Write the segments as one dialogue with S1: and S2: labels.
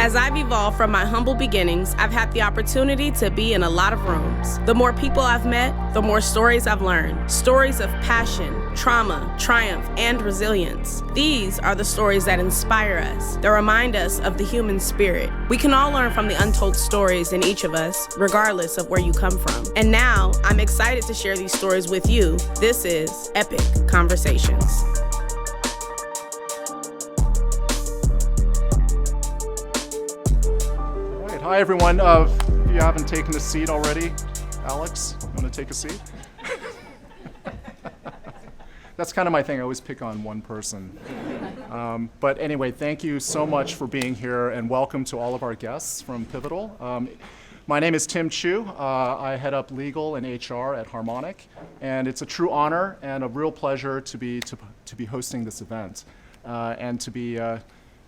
S1: As I've evolved from my humble beginnings, I've had the opportunity to be in a lot of rooms. The more people I've met, the more stories I've learned. Stories of passion, trauma, triumph, and resilience. These are the stories that inspire us, that remind us of the human spirit. We can all learn from the untold stories in each of us, regardless of where you come from. And now, I'm excited to share these stories with you. This is EPEC Conversations.
S2: Hi everyone, if you haven't taken a seat already, Alex, you want to take a seat? That's kind of my thing, I always pick on one person. But anyway, thank you so much for being here and welcome to all of our guests from Pivotal. My name is Tim Chu, I head up legal and HR at Harmonic, and it's a true honor and a real pleasure to be hosting this event and to be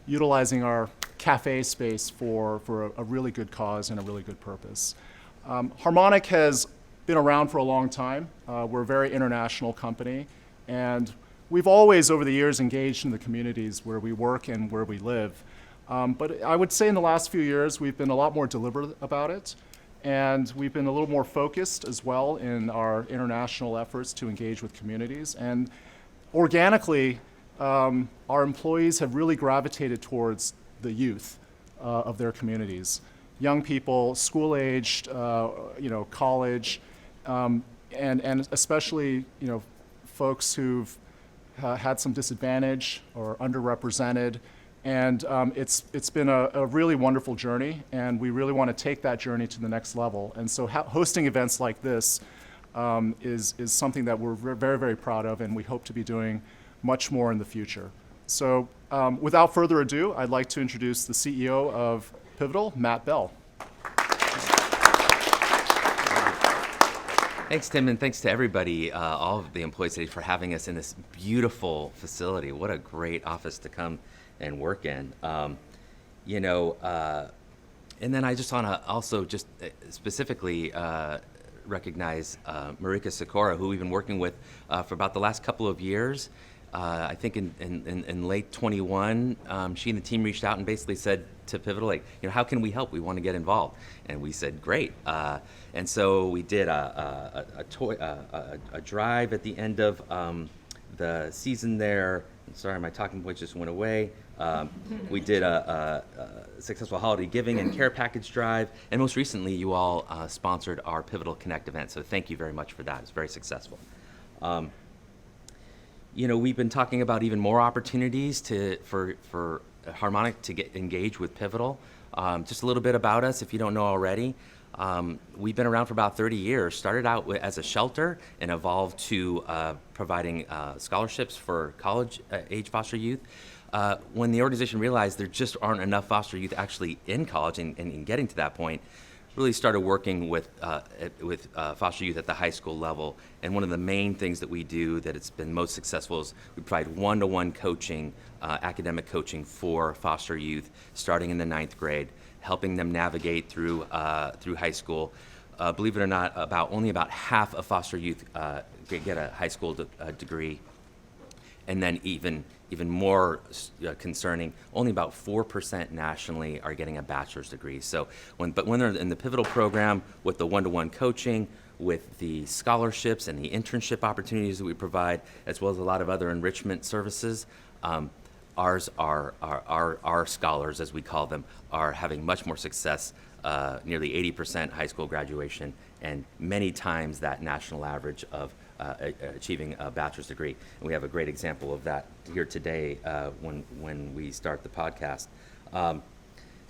S2: utilizing our cafe space for a really good cause and a really good purpose. Harmonic has been around for a long time. We're a very international company, and we've always, over the years, engaged in the communities where we work and where we live. But I would say in the last few years, we've been a lot more deliberate about it, and we've been a little more focused as well in our international efforts to engage with communities. And organically, our employees have really gravitated towards the youth of their communities. Young people, school-aged, college, and especially, folks who've had some disadvantage or underrepresented. And it's been a really wonderful journey, and we really want to take that journey to the next level. And so hosting events like this is something that we're very, very proud of, and we hope to be doing much more in the future. So without further ado, I'd like to introduce the CEO of Pivotal, Matt Bell.
S3: Thanks, Tim, and thanks to everybody, all of the employees today, for having us in this beautiful facility. What a great office to come and work in. And then I just want to also just specifically recognize Marika Sikora, who we've been working with for about the last couple of years. I think in late 21, she and the team reached out and basically said to Pivotal, how can we help? We want to get involved. And we said, great. And so we did a drive at the end of the season there. I'm sorry, my talking point just went away. We did a successful holiday giving and care package drive. And most recently, you all sponsored our Pivotal Connect event. So thank you very much for that. It's very successful. We've been talking about even more opportunities for Harmonic to get engaged with Pivotal. Just a little bit about us, if you don't know already. We've been around for about 30 years. Started out as a shelter and evolved to providing scholarships for college-age foster youth. When the organization realized there just aren't enough foster youth actually in college and getting to that point, really started working with foster youth at the high school level. And one of the main things that we do that it's been most successful is we provide one-to-one coaching, academic coaching for foster youth starting in the 9th grade, helping them navigate through high school. Believe it or not, only about half of foster youth get a high school degree. And then even more concerning, only about 4% nationally are getting a bachelor's degree. So when they're in the Pivotal program with the one-to-one coaching, with the scholarships and the internship opportunities that we provide, as well as a lot of other enrichment services, our scholars, as we call them, are having much more success, nearly 80% high school graduation, and many times that national average of achieving a bachelor's degree. And we have a great example of that here today when we start the podcast.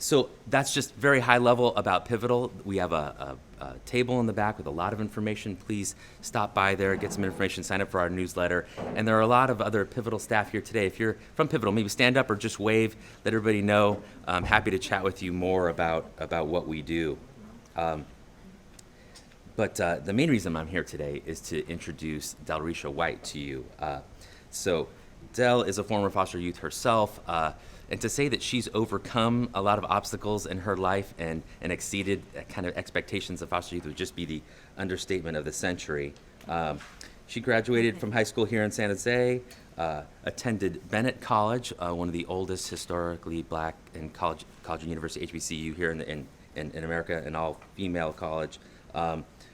S3: So that's just very high level about Pivotal. We have a table in the back with a lot of information. Please stop by there, get some information, sign up for our newsletter. And there are a lot of other Pivotal staff here today. If you're from Pivotal, maybe stand up or just wave, let everybody know. I'm happy to chat with you more about what we do. But the main reason I'm here today is to introduce Delrisha White to you. So Del is a former foster youth herself, and to say that she's overcome a lot of obstacles in her life and exceeded kind of expectations of foster youth would just be the understatement of the century. She graduated from high school here in San Jose, attended Bennett College, one of the oldest historically black and college and university HBCU here in America, an all-female college,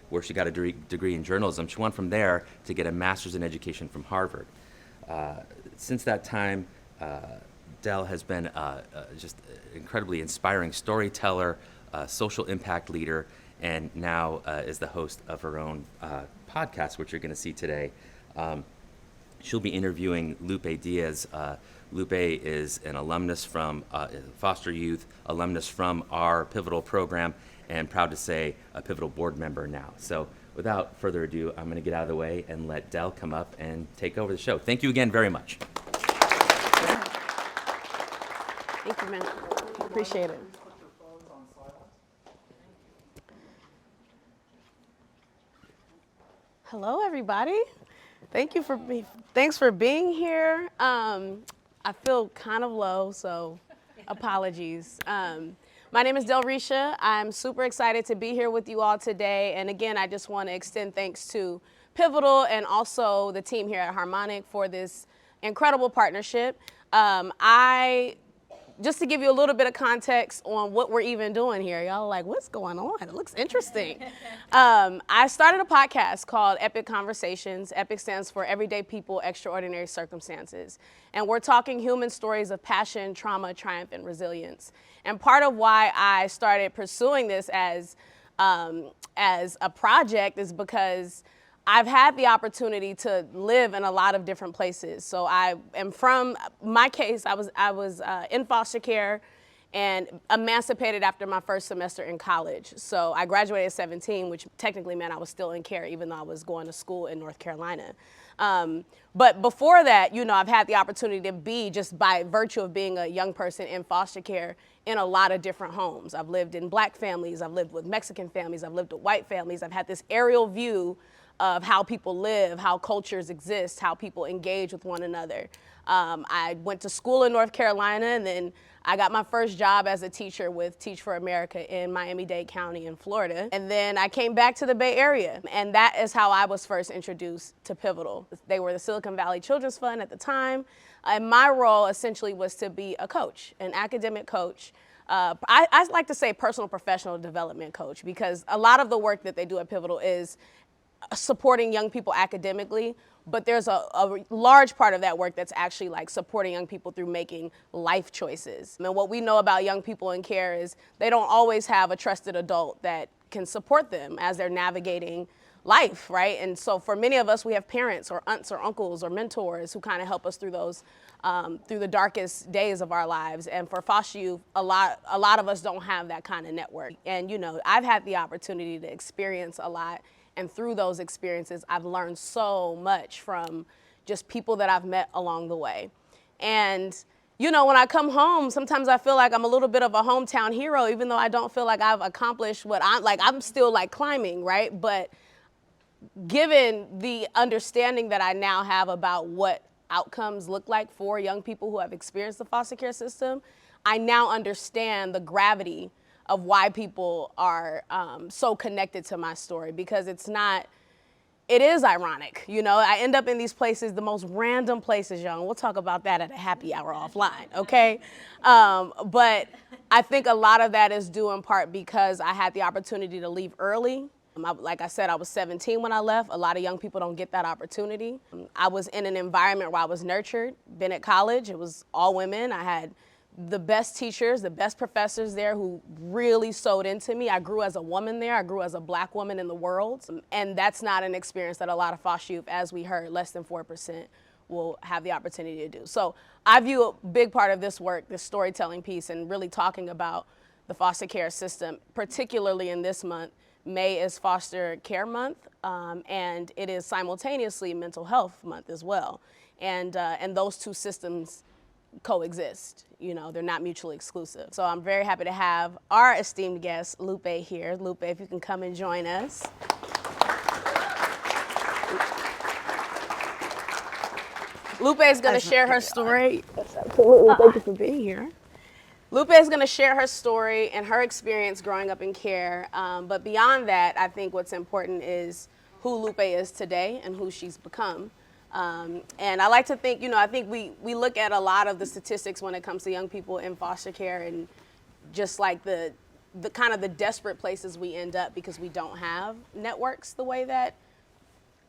S3: where she got a degree in journalism. She went from there to get a master's in education from Harvard. Since that time, Del has been just an incredibly inspiring storyteller, social impact leader, and now is the host of her own podcast, which you're going to see today. She'll be interviewing Lupe Diaz. Lupe is an alumnus from foster youth, alumnus from our Pivotal program, and proud to say a Pivotal board member now. So without further ado, I'm going to get out of the way and let Del come up and take over the show. Thank you again very much.
S1: Thank you, man. Appreciate it. Hello, everybody. Thanks for being here. I feel kind of low, so apologies. My name is Delrisha. I'm super excited to be here with you all today. And again, I just want to extend thanks to Pivotal and also the team here at Harmonic for this incredible partnership. Just to give you a little bit of context on what we're even doing here, y'all are like, what's going on? It looks interesting. I started a podcast called EPEC Conversations. EPEC stands for Everyday People, Extraordinary Circumstances. And we're talking human stories of passion, trauma, triumph, and resilience. And part of why I started pursuing this as a project is because I've had the opportunity to live in a lot of different places. So I am from, my case, I was in foster care and emancipated after my first semester in college. So I graduated at 17, which technically meant I was still in care, even though I was going to school in North Carolina. But before that, I've had the opportunity to be, just by virtue of being a young person in foster care, in a lot of different homes. I've lived in black families, I've lived with Mexican families, I've lived with white families. I've had this aerial view of how people live, how cultures exist, how people engage with one another. I went to school in North Carolina, and then I got my first job as a teacher with Teach for America in Miami-Dade County in Florida. And then I came back to the Bay Area, and that is how I was first introduced to Pivotal. They were the Silicon Valley Children's Fund at the time, and my role essentially was to be a coach, an academic coach. I like to say personal professional development coach, because a lot of the work that they do at Pivotal is supporting young people academically, but there's a large part of that work that's actually like supporting young people through making life choices. And what we know about young people in care is they don't always have a trusted adult that can support them as they're navigating life, right? And so for many of us, we have parents or aunts or uncles or mentors who kind of help us through those, through the darkest days of our lives. And for foster youth, a lot of us don't have that kind of network. And I've had the opportunity to experience a lot. And through those experiences, I've learned so much from just people that I've met along the way. And, when I come home, sometimes I feel like I'm a little bit of a hometown hero, even though I don't feel like I've accomplished what I'm still like climbing, right? But given the understanding that I now have about what outcomes look like for young people who have experienced the foster care system, I now understand the gravity of why people are so connected to my story, because it is ironic. I end up in these places, the most random places, y'all. We'll talk about that at a happy hour offline, okay? But I think a lot of that is due in part because I had the opportunity to leave early. Like I said, I was 17 when I left. A lot of young people don't get that opportunity. I was in an environment where I was nurtured. Bennett College, it was all women. I had the best teachers, the best professors there who really sewed into me. I grew as a woman there. I grew as a black woman in the world. And that's not an experience that a lot of foster youth, as we heard, less than 4% will have the opportunity to do. So I view a big part of this work, this storytelling piece, and really talking about the foster care system, particularly in this month. May is Foster Care Month, and it is simultaneously Mental Health Month as well. And those two systems coexist. They're not mutually exclusive. So I'm very happy to have our esteemed guest, Lupe, here. Lupe, if you can come and join us. Lupe is going to share her story. Yes, absolutely. Thank you for being here. Lupe is going to share her story and her experience growing up in care. But beyond that, I think what's important is who Lupe is today and who she's become. And I like to think, I think we look at a lot of the statistics when it comes to young people in foster care, and just like the kind of the desperate places we end up because we don't have networks the way that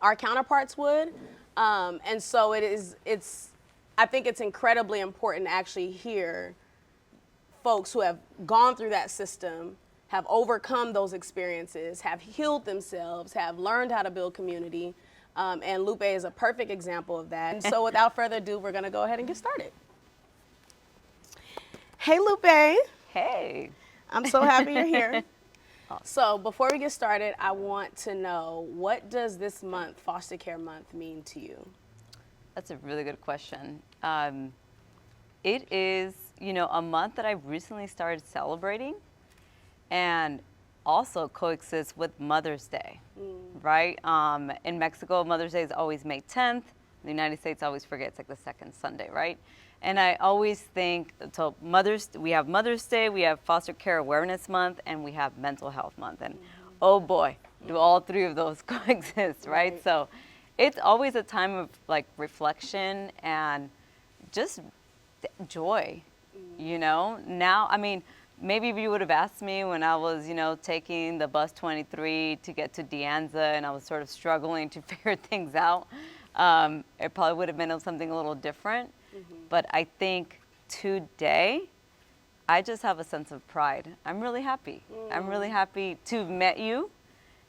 S1: our counterparts would. And so I think it's incredibly important to actually hear folks who have gone through that system, have overcome those experiences, have healed themselves, have learned how to build community. And Lupe is a perfect example of that. And so without further ado, we're gonna go ahead and get started. Hey, Lupe.
S4: Hey.
S1: I'm so happy you're here. So before we get started, I want to know, what does this month, Foster Care Month, mean to you?
S4: That's a really good question. It is, a month that I've recently started celebrating, and also coexists with Mother's Day, right? In Mexico, Mother's Day is always May 10th. In the United States, I always forget, it's like the second Sunday, right? And I always think, so we have Mother's Day, we have Foster Care Awareness Month, and we have Mental Health Month. And oh boy, do all three of those coexist, right? So it's always a time of like reflection and just joy, Now, I mean, maybe if you would have asked me when I was, taking the bus 23 to get to Diaz, and I was sort of struggling to figure things out, it probably would have been something a little different. But I think today, I just have a sense of pride. I'm really happy. I'm really happy to have met you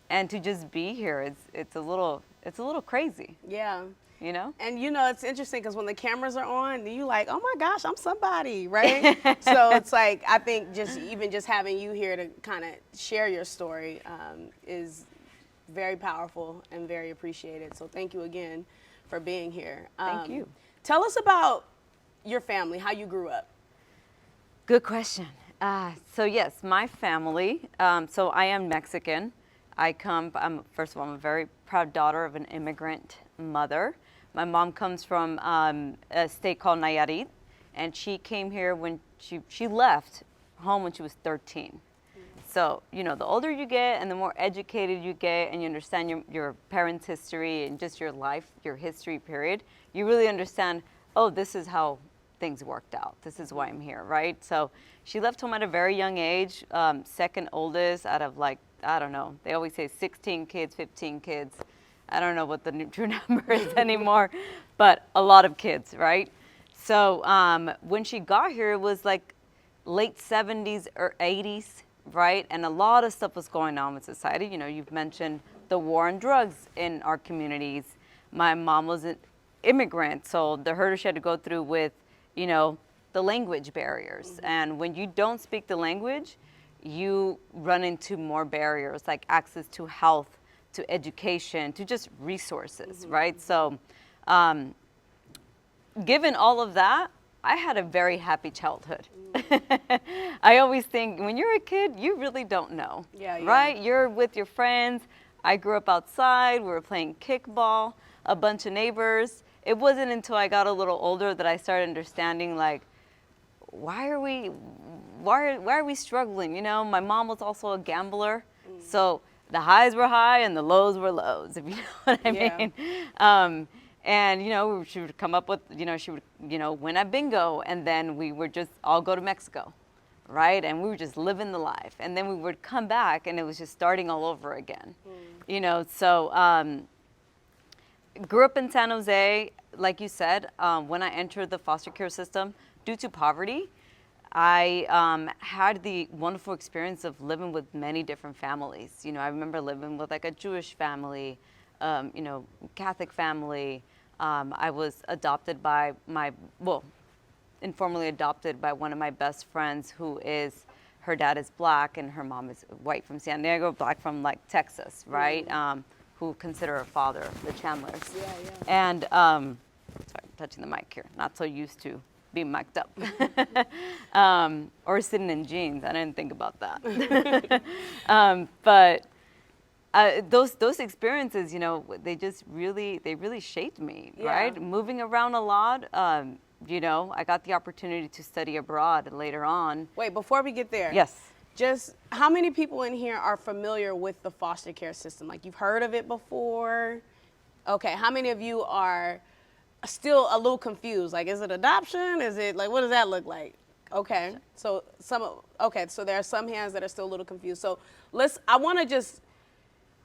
S4: and to just be here. It's a little crazy.
S1: Yeah.
S4: And
S1: it's interesting because when the cameras are on, you like, oh my gosh, I'm somebody, right? So it's like, I think just having you here to kind of share your story is very powerful and very appreciated. So thank you again for being here.
S4: Thank you.
S1: Tell us about your family, how you grew up.
S4: Good question. So yes, my family, so I am Mexican. First of all, I'm a very proud daughter of an immigrant mother. My mom comes from a state called Nayarit, and she came here when she left home when she was 13. So, the older you get and the more educated you get and you understand your parents' history and just your life, your history period, you really understand, oh, this is how things worked out. This is why I'm here, right? So she left home at a very young age, second oldest out of like, I don't know, they always say 16 kids, 15 kids. I don't know what the true number is anymore, but a lot of kids, right? So when she got here, it was like late 70s or 80s, right? And a lot of stuff was going on with society. You've mentioned the war on drugs in our communities. My mom was an immigrant, so the hurdle she had to go through with, the language barriers. And when you don't speak the language, you run into more barriers, like access to health, to education, to just resources, right? So given all of that, I had a very happy childhood. I always think when you're a kid, you really don't know, right? You're with your friends. I grew up outside. We were playing kickball, a bunch of neighbors. It wasn't until I got a little older that I started understanding, like, why are we struggling? My mom was also a gambler, so the highs were high and the lows were lows, if you know what I mean. And, she would come up with, she would, win at bingo, and then we would just all go to Mexico, right? And we were just living the life. And then we would come back, and it was just starting all over again, So grew up in San Jose, like you said. When I entered the foster care system, due to poverty, I had the wonderful experience of living with many different families. I remember living with like a Jewish family, Catholic family. I was adopted by informally adopted by one of my best friends her dad is black and her mom is white from San Diego, black from like Texas, right? Who consider her father, the Chandlers. And, sorry, I'm touching the mic here, not so used to being mic'd up. Or sitting in jeans, I didn't think about that. But those experiences, they really shaped me, right? Moving around a lot, I got the opportunity to study abroad later on.
S1: Wait, before we get there.
S4: Yes.
S1: just how many people in here are familiar with the foster care system? Like, you've heard of it before? Okay, how many of you are still a little confused? Like, is it adoption? Is it, like, what does that look like? Okay, so so there are some hands that are still a little confused. So I want to just,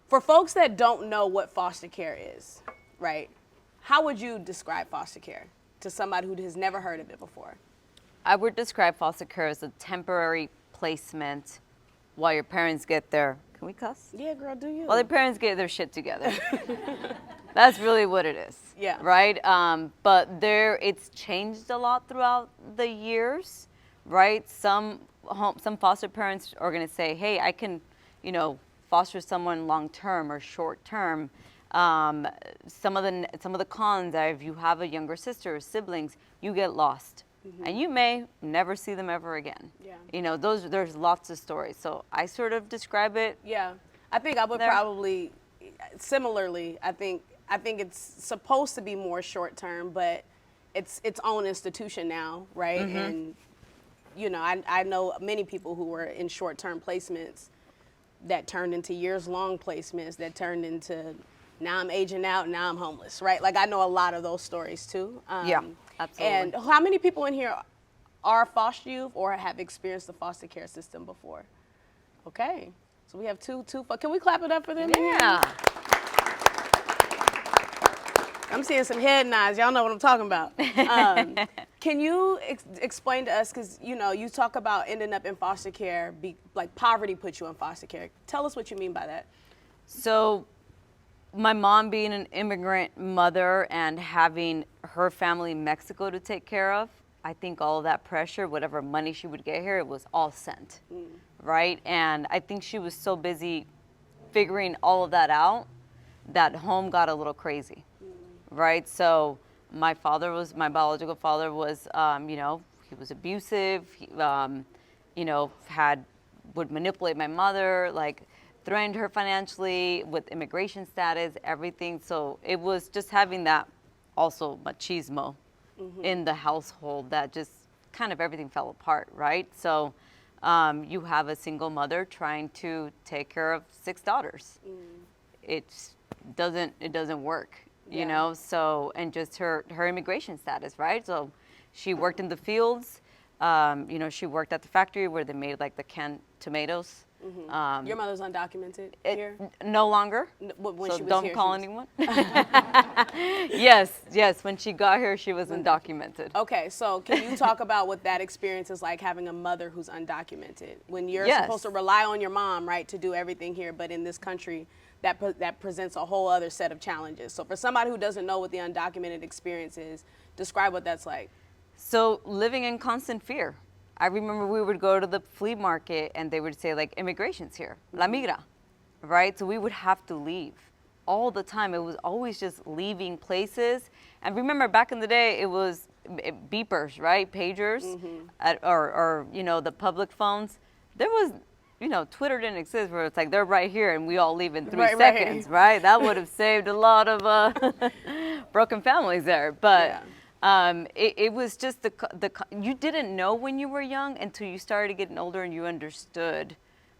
S1: for folks that don't know what foster care is, right? How would you describe foster care to somebody who has never heard of it before?
S4: I would describe foster care as a temporary placement while your parents get their, can we cuss?
S1: Yeah, girl, do you?
S4: While their parents get their shit together. That's really what it is.
S1: Yeah.
S4: Right? But it's changed a lot throughout the years, right? Some foster parents are going to say, hey, I can, foster someone long-term or short-term. Some of the cons are if you have a younger sister or siblings, you get lost. Mm-hmm. And you may never see them ever again. Yeah. There's lots of stories. So I sort of describe it.
S1: Yeah. I think I would probably, similarly, I think it's supposed to be more short term, but it's its own institution now, right? Mm-hmm. And, I know many people who were in short term placements that turned into years long placements that turned into now I'm aging out, now I'm homeless, right? Like, I know a lot of those stories too.
S4: Yeah. Absolutely.
S1: And how many people in here are foster youth or have experienced the foster care system before? Okay, so we have two. Can we clap it up for them?
S4: Yeah.
S1: I'm seeing some head nods. Y'all know what I'm talking about. Can you explain to us, because you talk about ending up in foster care, like poverty put you in foster care. Tell us what you mean by that.
S4: So, my mom being an immigrant mother and having her family in Mexico to take care of, I think all of that pressure, whatever money she would get here, it was all sent, right? And I think she was so busy figuring all of that out that home got a little crazy, right? So my biological father was, he was abusive, would manipulate my mother, like, threatened her financially with immigration status, everything. So it was just having that also machismo in the household that just kind of everything fell apart, right? So you have a single mother trying to take care of 6 daughters. It doesn't work, so, and just her immigration status, right? So she worked in the fields, she worked at the factory where they made like the canned tomatoes. Mm-hmm.
S1: Your mother's undocumented here?
S4: No longer.
S1: When
S4: so
S1: she was
S4: don't
S1: here,
S4: call anyone. Yes. When she got here, she was undocumented.
S1: Okay, so can you talk about what that experience is like, having a mother who's undocumented? When you're supposed to rely on your mom, right, to do everything here, but in this country, that presents a whole other set of challenges. So for somebody who doesn't know what the undocumented experience is, describe what that's like.
S4: So living in constant fear. I remember we would go to the flea market and they would say, like, immigration's here, la migra, right? So we would have to leave all the time. It was always just leaving places. And remember, back in the day, it was beepers, right? Pagers, or the public phones. There was, Twitter didn't exist where it's like, they're right here and we all leave in 3 seconds, right? That would have saved a lot of broken families there. But. Yeah. It was just you didn't know when you were young until you started getting older and you understood,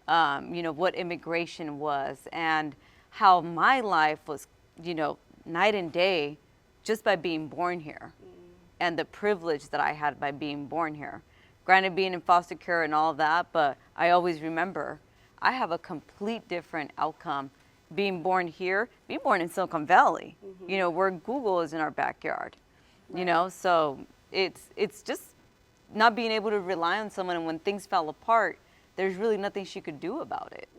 S4: what immigration was and how my life was, night and day just by being born here and the privilege that I had by being born here. Granted, being in foster care and all of that, but I always remember I have a complete different outcome being born here, being born in Silicon Valley, where Google is in our backyard. Right. So it's just not being able to rely on someone, and when things fell apart, there's really nothing she could do about it,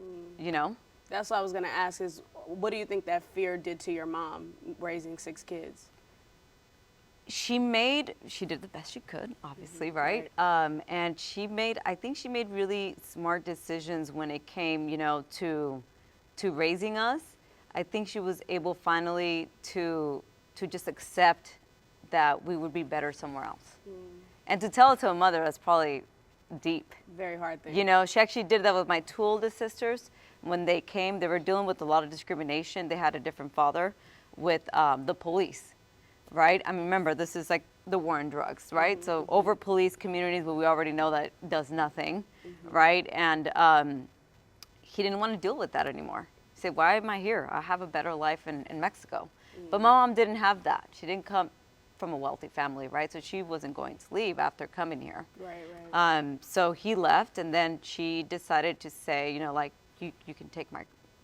S1: That's what I was going to ask is, what do you think that fear did to your mom raising 6 kids?
S4: She did the best she could, obviously, right? And I think she made really smart decisions when it came, to raising us. I think she was able finally to just accept that we would be better somewhere else. And to tell it to a mother, that's probably deep.
S1: Very hard thing.
S4: She actually did that with my 2 oldest sisters. When they came, they were dealing with a lot of discrimination. They had a different father with the police, right? I mean, remember, this is like the war on drugs, right? So over police communities, but we already know that does nothing, right? And he didn't want to deal with that anymore. He said, why am I here? I have a better life in Mexico. But my mom didn't have that. She didn't come from a wealthy family, right? So she wasn't going to leave after coming here.
S1: Right.
S4: So he left, and then she decided to say, you know, like, you can take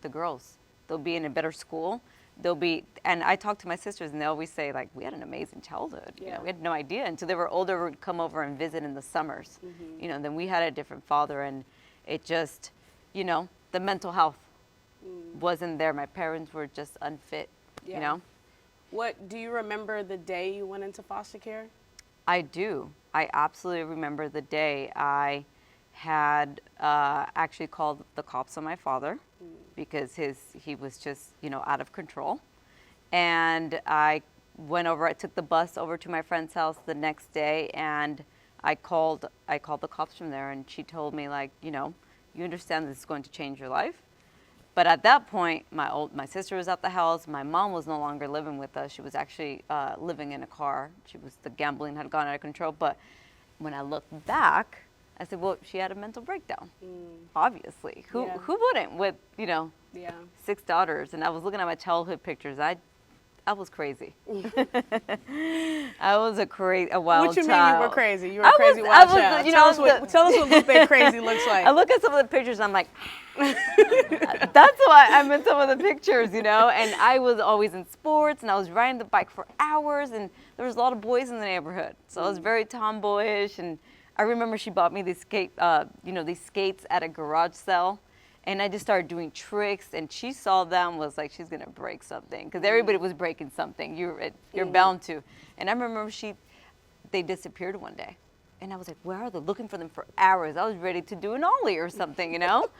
S4: the girls. They'll be in a better school. They'll be, and I talk to my sisters, and they always say, like, we had an amazing childhood. You know, we had no idea until they were older. We'd come over and visit in the summers. You know, then we had a different father, and it just, you know, the mental health wasn't there. My parents were just unfit. You know.
S1: What do you remember the day you went into foster care?
S4: I do. I absolutely remember the day. I had actually called the cops on my father because he was just, you know, out of control. And I went over, I took the bus over to my friend's house the next day, and I called the cops from there, and she told me, like, you know, you understand this is going to change your life. But at that point, my sister was at the house. My mom was no longer living with us. She was actually living in a car. The gambling had gone out of control. But when I look back, I said, well, she had a mental breakdown. Obviously, who wouldn't with, you know, 6 daughters? And I was looking at my childhood pictures. I was crazy. I was a wild child.
S1: What you mean you were crazy? You were a crazy wild child.
S4: You know,
S1: tell us what Lupe crazy looks like.
S4: I look at some of the pictures and I'm like, that's why I'm in some of the pictures, you know. And I was always in sports, and I was riding the bike for hours, and there was a lot of boys in the neighborhood. So I was very tomboyish, and I remember she bought me these these skates at a garage sale. And I just started doing tricks, and she saw them, was like, she's gonna break something, because everybody was breaking something. You're bound to. And I remember they disappeared one day, and I was like, where are they? Looking for them for hours. I was ready to do an ollie or something, you know,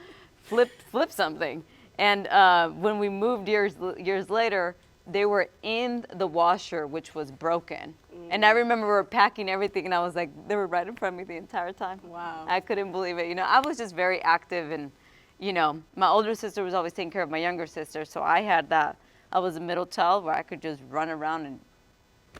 S4: flip something. And when we moved years later, they were in the washer, which was broken. And I remember we were packing everything, and I was like, they were right in front of me the entire time.
S1: Wow.
S4: I couldn't believe it. You know, I was just very active, and you know, my older sister was always taking care of my younger sister, so I had that. I was a middle child where I could just run around and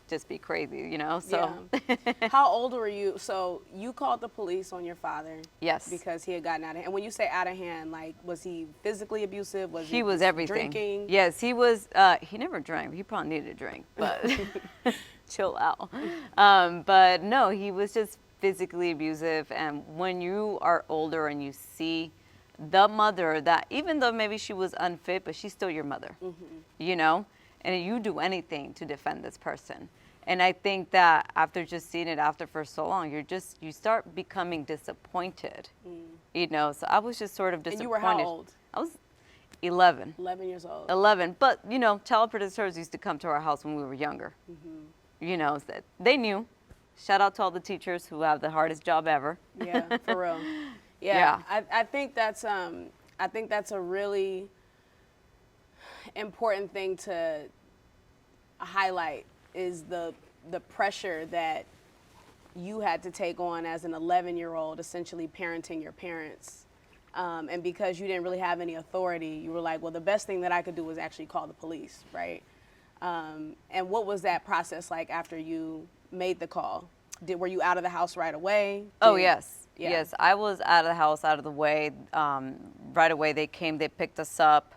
S4: just be crazy, you know. So.
S1: Yeah. How old were you? So you called the police on your father?
S4: Yes.
S1: Because he had gotten out of hand. And when you say out of hand, like, was he physically abusive?
S4: He was everything.
S1: Drinking?
S4: Yes, he was. He never drank. He probably needed a drink, but chill out. But no, he was just physically abusive. And when you are older and you see the mother that, even though maybe she was unfit, but she's still your mother, you know, and you do anything to defend this person. And I think that after just seeing it for so long, you start becoming disappointed, you know. So I was just sort of disappointed.
S1: And you were how old?
S4: I was 11.
S1: 11 years old.
S4: 11, but you know, child protectors used to come to our house when we were younger. You know, so they knew. Shout out to all the teachers who have the hardest job ever.
S1: Yeah, for real. Yeah. I think that's a really important thing to highlight, is the pressure that you had to take on as an 11-year-old, essentially parenting your parents. And because you didn't really have any authority, you were like, well, the best thing that I could do was actually call the police, right? And what was that process like after you made the call? Were you out of the house right away?
S4: Oh, yes.
S1: Yeah.
S4: Yes, I was out of the house, out of the way. Right away, they came, they picked us up.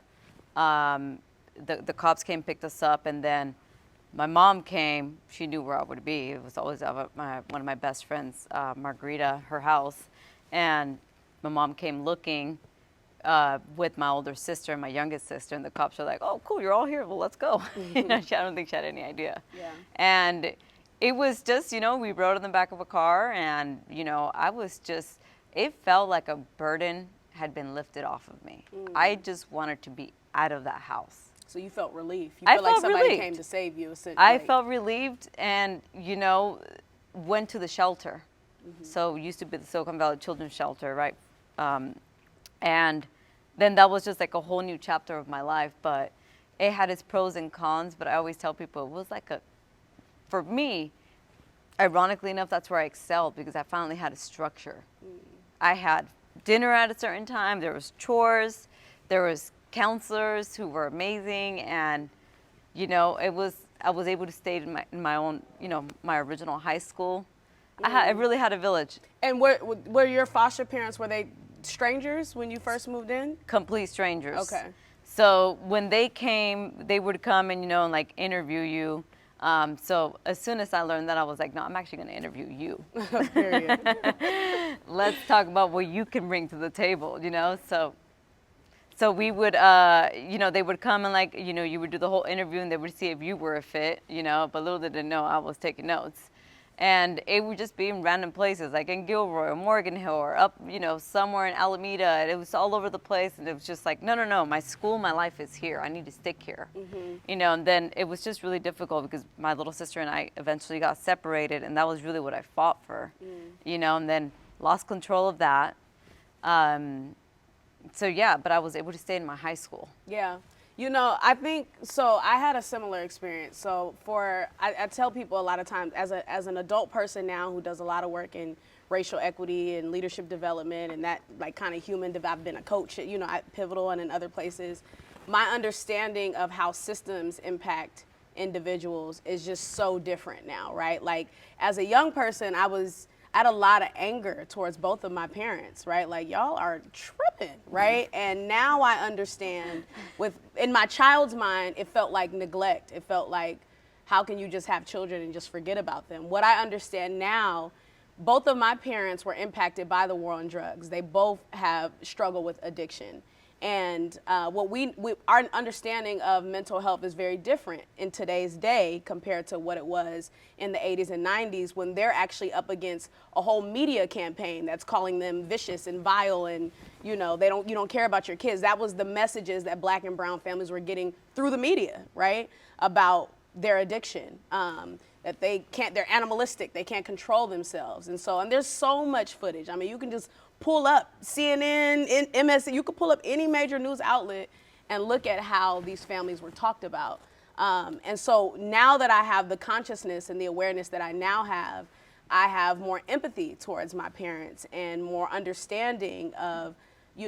S4: The cops came, picked us up, and then my mom came. She knew where I would be. It was always one of my best friends, Margarita, her house. And my mom came looking with my older sister and my youngest sister, and the cops were like, oh, cool, you're all here. Well, let's go. You know, I don't think she had any idea.
S1: Yeah.
S4: And it was just, you know, we rode in the back of a car, and, you know, it felt like a burden had been lifted off of me. I just wanted to be out of that house.
S1: So you felt relief. You
S4: I
S1: felt like
S4: felt
S1: somebody
S4: relieved.
S1: came to save you.
S4: I felt relieved, and, you know, went to the shelter. So it used to be the Silicon Valley Children's Shelter, right? And then that was just like a whole new chapter of my life, but it had its pros and cons. But I always tell people it was like for me, ironically enough, that's where I excelled, because I finally had a structure. I had dinner at a certain time, there was chores, there was counselors who were amazing, and, you know, I was able to stay in my own, my original high school. I really had a village.
S1: And were your foster parents, were they strangers when you first moved in?
S4: Complete strangers.
S1: Okay.
S4: So when they came, they would come and, and like interview you. So as soon as I learned that, I was like, no, I'm actually going to interview you.
S1: Period.
S4: Let's talk about what you can bring to the table, So we would, they would come and like, you would do the whole interview and they would see if you were a fit, but little did they know I was taking notes. And it would just be in random places, like in Gilroy or Morgan Hill or up, somewhere in Alameda. And it was all over the place. And it was just like, no, my school, my life is here. I need to stick here. And then it was just really difficult because my little sister and I eventually got separated. And that was really what I fought for, and then lost control of that. So yeah, but I was able to stay in my high school.
S1: Yeah. I think, so I had a similar experience. So I tell people a lot of times, as an adult person now who does a lot of work in racial equity and leadership development and that like kind of human, I've been a coach, at Pivotal and in other places, my understanding of how systems impact individuals is just so different now, right? Like as a young person, I had a lot of anger towards both of my parents, right? Like, y'all are tripping, right? And now I understand in my child's mind, it felt like neglect. It felt like, how can you just have children and just forget about them? What I understand now, both of my parents were impacted by the war on drugs. They both have struggled with addiction. And our understanding of mental health is very different in today's day compared to what it was in the 80s and 90s when they're actually up against a whole media campaign that's calling them vicious and vile and, you don't care about your kids. That was the messages that Black and brown families were getting through the media, right? About their addiction, that they're animalistic, they can't control themselves. And there's so much footage. I mean, you can just pull up CNN, MSN, you could pull up any major news outlet and look at how these families were talked about. And so now that I have the consciousness and the awareness that I now have, I have more empathy towards my parents and more understanding of,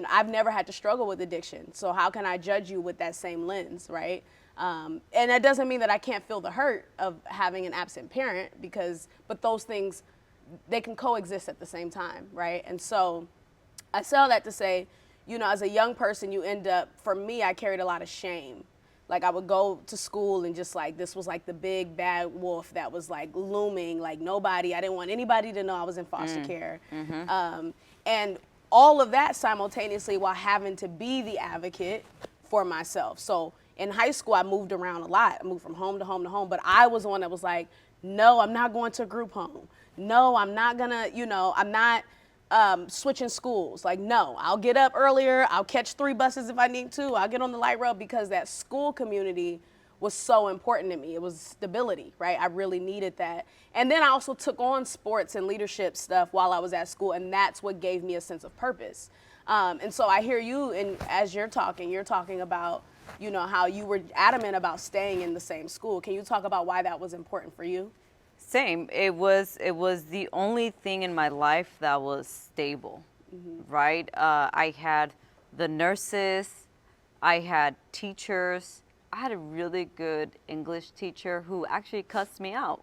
S1: I've never had to struggle with addiction. So how can I judge you with that same lens, right? And that doesn't mean that I can't feel the hurt of having an absent parent but those things, they can coexist at the same time, right? And so I say all that to say, as a young person, you end up, for me, I carried a lot of shame. Like I would go to school and just like, this was like the big bad wolf that was like looming, like I didn't want anybody to know I was in foster care. And all of that simultaneously while having to be the advocate for myself. So in high school, I moved around a lot. I moved from home to home to home, but I was the one that was like, no, I'm not going to a group home. No, I'm not gonna, I'm not switching schools. Like, no, I'll get up earlier. I'll catch 3 buses if I need to. I'll get on the light rail because that school community was so important to me. It was stability, right? I really needed that. And then I also took on sports and leadership stuff while I was at school, and that's what gave me a sense of purpose. And so I hear you, and as you're talking about, how you were adamant about staying in the same school. Can you talk about why that was important for you?
S4: Same. It was the only thing in my life that was stable, right? I had the nurses, I had teachers. I had a really good English teacher who actually cussed me out.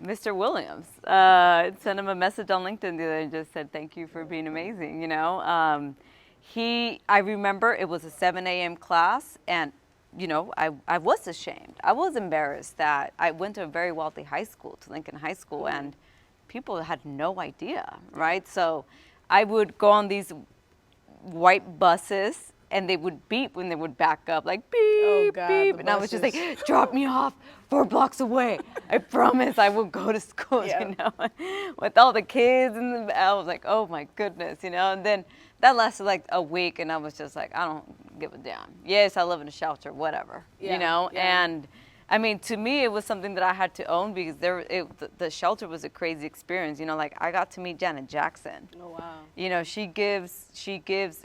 S4: Mr. Williams. Sent him a message on LinkedIn the other day and just said, thank you for being amazing, I remember it was a 7 a.m. class, and I was ashamed. I was embarrassed that I went to a very wealthy high school, to Lincoln High School, and people had no idea, right? So I would go on these white buses, and they would beep when they would back up, like beep,
S1: oh God,
S4: beep. And I was just like, drop me off 4 blocks away. I promise I will go to school, with all the kids. And I was like, oh my goodness, And then that lasted like a week, and I was just like, I don't give a damn. Yes, I live in a shelter, whatever, And I mean, to me, it was something that I had to own because the shelter was a crazy experience. Like I got to meet Janet Jackson.
S1: Oh wow.
S4: She gives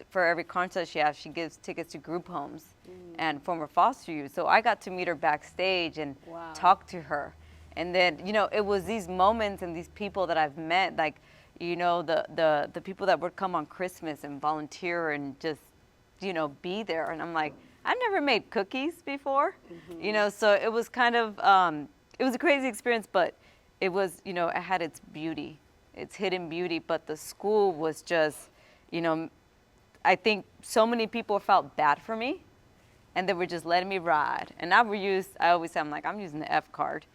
S4: for every concert she has, she gives tickets to group homes and former foster youth. So I got to meet her backstage and talk to her. And then, it was these moments and these people that I've met, like, the people that would come on Christmas and volunteer and just, be there. And I'm like, I've never made cookies before, you know, so it was kind of, it was a crazy experience, but it was, you know, it had its beauty, its hidden beauty, but the school was just, you know, I think so many people felt bad for me, and they were just letting me ride. And I always say, I'm using the F card,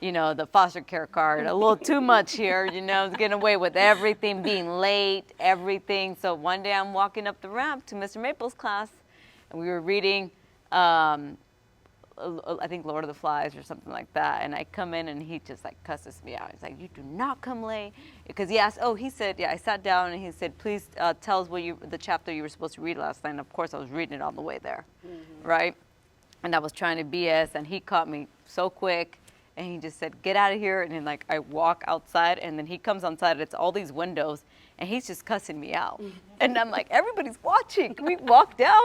S4: you know, the foster care card, a little too much here, you know, getting away with everything, being late, everything. So one day I'm walking up the ramp to Mr. Maple's class, and we were reading, I think Lord of the Flies or something like that. And I come in and he just like cusses me out. He's like, you do not come late. Because he asked, he said, I sat down and he said, please tell us the chapter you were supposed to read last night. And of course I was reading it on the way there, right? And I was trying to BS and he caught me so quick. And he just said, get out of here. And then like I walk outside and then he comes outside and it's all these windows and he's just cussing me out. And I'm like, everybody's watching. Can we walk down?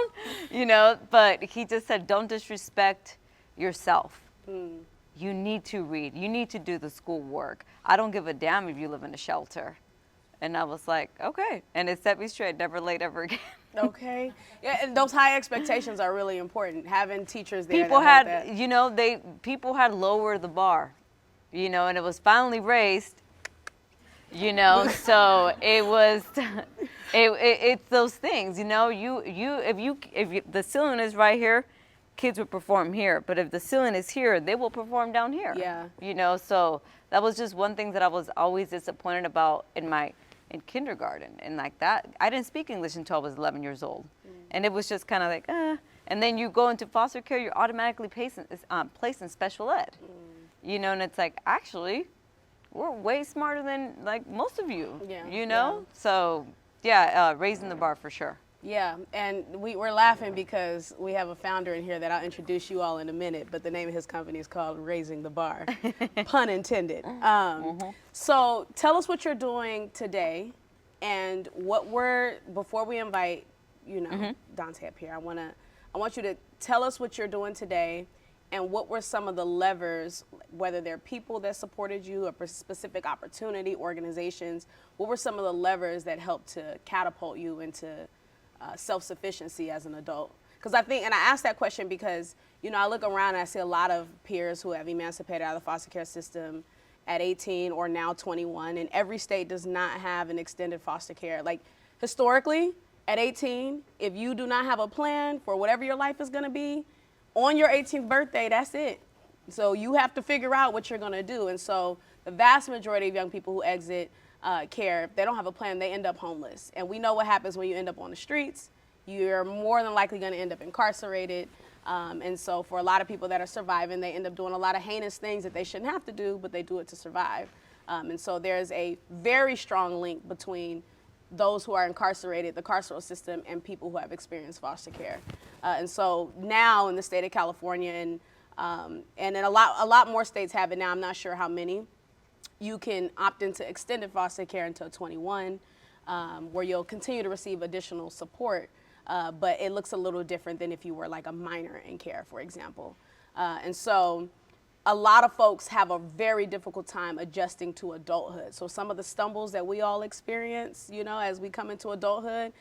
S4: You know, but he just said, don't disrespect yourself. You need to read. You need to do the school work. I don't give a damn if you live in a shelter. And I was like, okay. And it set me straight, never late ever again.
S5: Okay. Yeah, and those high expectations are really important. Having teachers there.
S4: People had, you know, people had lowered the bar, you know, and it was finally raised, you know, so it was, it's those things, you know, if the ceiling is right here, kids would perform here, but if the ceiling is here, they will perform down here.
S5: Yeah.
S4: You know, so that was just one thing that I was always disappointed about in kindergarten. And like that, I didn't speak English until I was 11 years old. And it was just kind of like, And then you go into foster care, you're automatically placed in special ed. You know, and it's like, actually, we're way smarter than like most of you, you know? Yeah. So yeah, raising the bar for sure.
S5: Yeah, and we're laughing because we have a founder in here that I'll introduce you all in a minute, but the name of his company is called Razing the Bar, pun intended. So tell us what you're doing today and before we invite, you know, Dontae up here, I want you to tell us what you're doing today and what were some of the levers, whether they're people that supported you or specific opportunity, organizations, what were some of the levers that helped to catapult you into self-sufficiency as an adult? Because I think, and I ask that question because, you know, I look around and I see a lot of peers who have emancipated out of the foster care system at 18 or now 21, and every state does not have an extended foster care. Like, historically, at 18, if you do not have a plan for whatever your life is going to be, on your 18th birthday, that's it. So you have to figure out what you're going to do. And so the vast majority of young people who exit care, if they don't have a plan, they end up homeless. And we know what happens when you end up on the streets. You're more than likely going to end up incarcerated. And so for a lot of people that are surviving, they end up doing a lot of heinous things that they shouldn't have to do, but they do it to survive. And so there's a very strong link between those who are incarcerated, the carceral system, and people who have experienced foster care. And so now in the state of California, and in a lot more states have it now, I'm not sure how many, you can opt into extended foster care until 21, where you'll continue to receive additional support, but it looks a little different than if you were like a minor in care, for example. And so a lot of folks have a very difficult time adjusting to adulthood. So some of the stumbles that we all experience, you know, as we come into adulthood,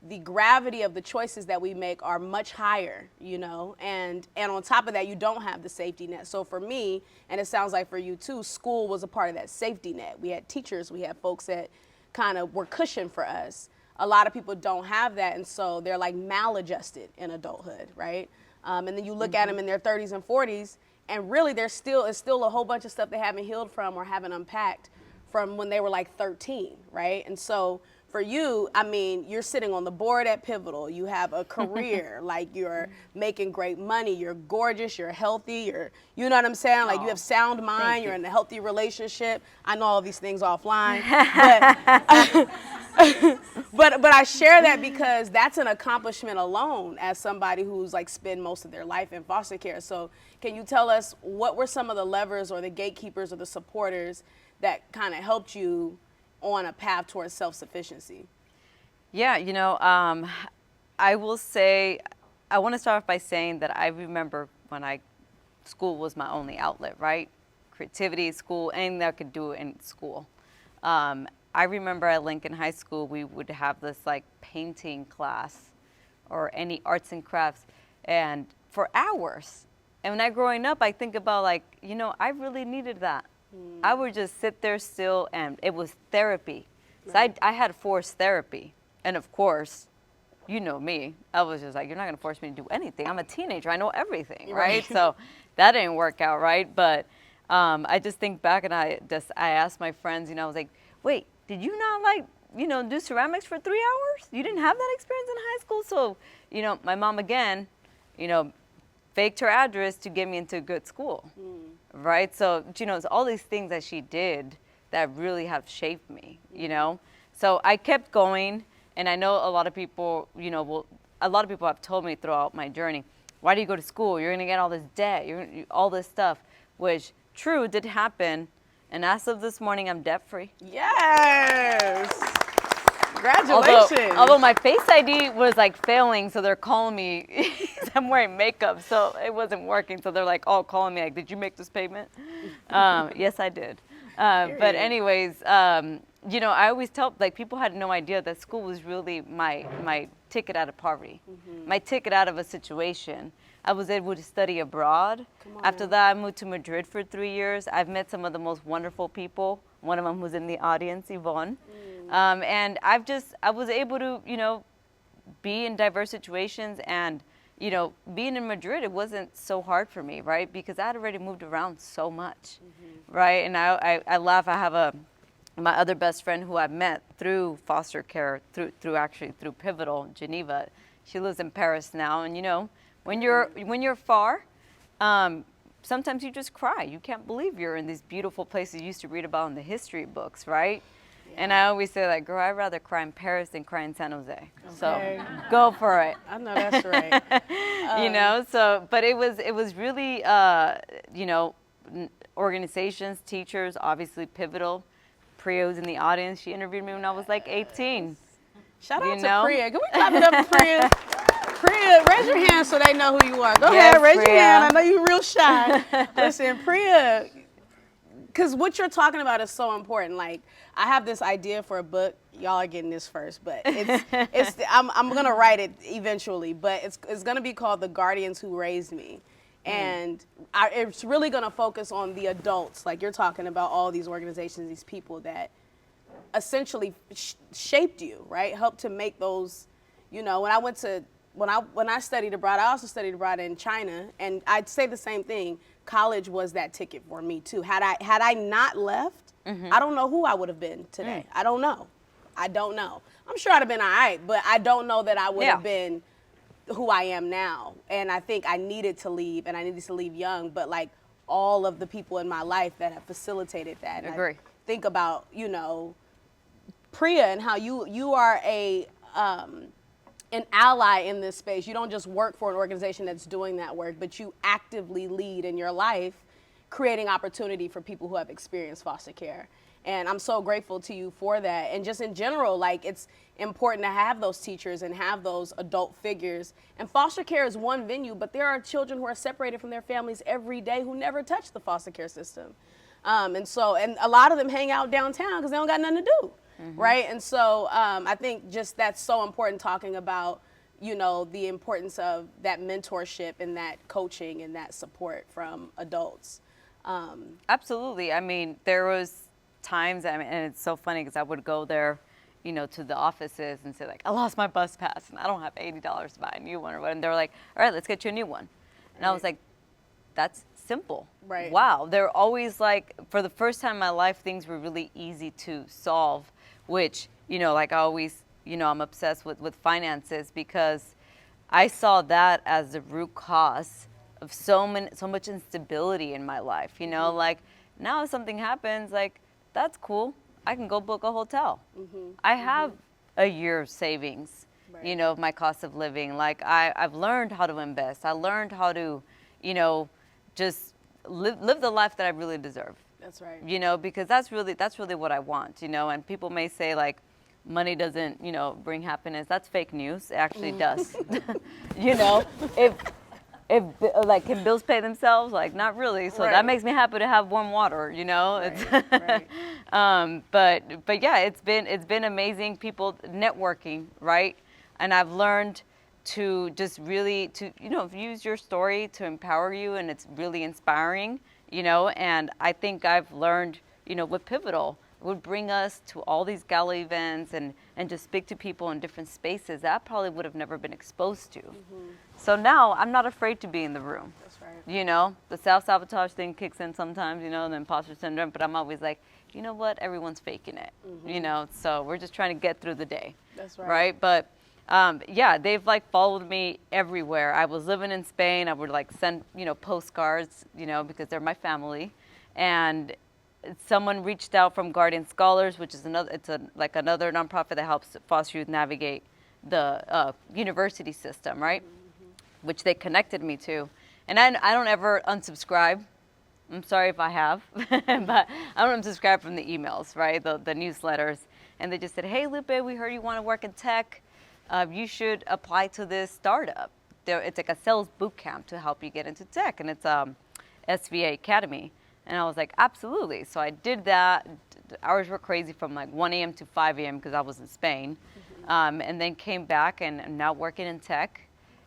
S5: the gravity of the choices that we make are much higher, you know, and on top of that, you don't have the safety net. So for me, and it sounds like for you too, school was a part of that safety net. We had teachers, we had folks that kind of were cushion for us. A lot of people don't have that, and so they're like maladjusted in adulthood, right? And then you look at them in their 30s and 40s, and really it's still a whole bunch of stuff they haven't healed from or haven't unpacked from when they were like 13, right? And so for you, I mean, you're sitting on the board at Pivotal, you have a career, like you're making great money, you're gorgeous, you're healthy, you know what I'm saying? Like you have sound mind, you're in a healthy relationship. I know all these things offline, but I share that because that's an accomplishment alone as somebody who's like spent most of their life in foster care. So can you tell us what were some of the levers or the gatekeepers or the supporters that kind of helped you on a path towards self-sufficiency?
S4: Yeah, you know, I will say, I want to start off by saying that I remember when school was my only outlet, right? Creativity, school, anything that I could do in school. I remember at Lincoln High School, we would have this like painting class or any arts and crafts. and for hours. And when I growing up, I think about like, I really needed that. I would just sit there still, and it was therapy. So I had forced therapy. And of course, you know me, I was just like, you're not going to force me to do anything. I'm a teenager. I know everything, right? So that didn't work out, right? But I just think back, and I asked my friends, I was like, wait, did you not do ceramics for 3 hours? You didn't have that experience in high school? So, my mom again, faked her address to get me into a good school, right? So, it's all these things that she did that really have shaped me, So I kept going, and I know a lot of people, a lot of people have told me throughout my journey, why do you go to school? You're going to get all this debt, all this stuff, which true did happen. And as of this morning, I'm debt-free.
S5: Yes. Congratulations.
S4: Although my Face ID was like failing, so they're calling me, I'm wearing makeup, so it wasn't working. So they're like all calling me like, did you make this payment? Yes, I did. But anyways, I always tell, like, people had no idea that school was really my ticket out of poverty, my ticket out of a situation. I was able to study abroad. After that, I moved to Madrid for 3 years. I've met some of the most wonderful people. One of them was in the audience, Yvonne. And I was able to, be in diverse situations, and, being in Madrid, it wasn't so hard for me, right? Because I had already moved around so much, right? And I laugh. I have my other best friend who I met through foster care, through Pivotal, Geneva. She lives in Paris now, and when you're far, sometimes you just cry. You can't believe you're in these beautiful places you used to read about in the history books, right? Yeah. And I always say, like, girl, I'd rather cry in Paris than cry in San Jose. Okay. So go for it.
S5: I know that's right.
S4: But it was really, organizations, teachers, obviously Pivotal. Priya's in the audience. She interviewed me when I was like 18.
S5: Shout out to Priya. Can we clap it up for Priya? Priya, raise your hand so they know who you are. Go ahead, raise your hand. I know you're real shy. Listen, Priya, because what you're talking about is so important. Like, I have this idea for a book. Y'all are getting this first, but I'm gonna write it eventually. But it's gonna be called The Guardians Who Raised Me, and it's really gonna focus on the adults. Like you're talking about, all these organizations, these people that essentially shaped you, right? Helped to make those. When I studied abroad, I also studied abroad in China, and I'd say the same thing. College was that ticket for me too. Had I not left, I don't know who I would have been today. I don't know. I'm sure I'd have been all right, but I don't know that I would have been who I am now. And I think I needed to leave, and I needed to leave young. But like all of the people in my life that have facilitated that.
S4: I agree.
S5: I think about Priya, and how you are an ally in this space. You don't just work for an organization that's doing that work, but you actively lead in your life, creating opportunity for people who have experienced foster care. And I'm so grateful to you for that. And just in general, like, it's important to have those teachers and have those adult figures. And foster care is one venue, but there are children who are separated from their families every day who never touch the foster care system. And a lot of them hang out downtown because they don't got nothing to do. Right. And so I think just that's so important, talking about, the importance of that mentorship and that coaching and that support from adults.
S4: Absolutely. I mean, there was times, and it's so funny because I would go there, to the offices and say, like, I lost my bus pass and I don't have $80 to buy a new one or what. And they're like, all right, let's get you a new one. And I was like, that's simple.
S5: Right.
S4: Wow. They're always like, for the first time in my life, things were really easy to solve. Which, like I always, I'm obsessed with finances, because I saw that as the root cause of so much instability in my life. Like, now if something happens, like, that's cool. I can go book a hotel. I have a year of savings, of my cost of living. Like, I've learned how to invest. I learned how to, just live the life that I really deserve.
S5: That's right.
S4: Because that's really what I want, and people may say, like, money doesn't, bring happiness. That's fake news. It actually does. If like, can bills pay themselves? Like, not really. So that makes me happy to have warm water,
S5: Right.
S4: But yeah, it's been amazing, people networking, right? And I've learned to just really use your story to empower you, and it's really inspiring, and I think I've learned, with Pivotal, would bring us to all these gala events and just speak to people in different spaces that I probably would have never been exposed to. So now I'm not afraid to be in the room.
S5: That's right.
S4: The self-sabotage thing kicks in sometimes, the imposter syndrome, but I'm always like, you know what, everyone's faking it, so we're just trying to get through the day.
S5: That's right.
S4: Right? But yeah, they've like followed me everywhere. I was living in Spain. I would like send, postcards, because they're my family. And someone reached out from Guardian Scholars, which is another nonprofit that helps foster youth navigate the university system, right? Which they connected me to. And I don't ever unsubscribe. I'm sorry if I have, but I don't unsubscribe from the emails, right? The newsletters. And they just said, hey, Lupe, we heard you want to work in tech. You should apply to this startup. It's like a sales boot camp to help you get into tech, and it's SVA Academy. And I was like, absolutely. So I did that. The hours were crazy from like 1 a.m. to 5 a.m. because I was in Spain. And then came back and I'm now working in tech.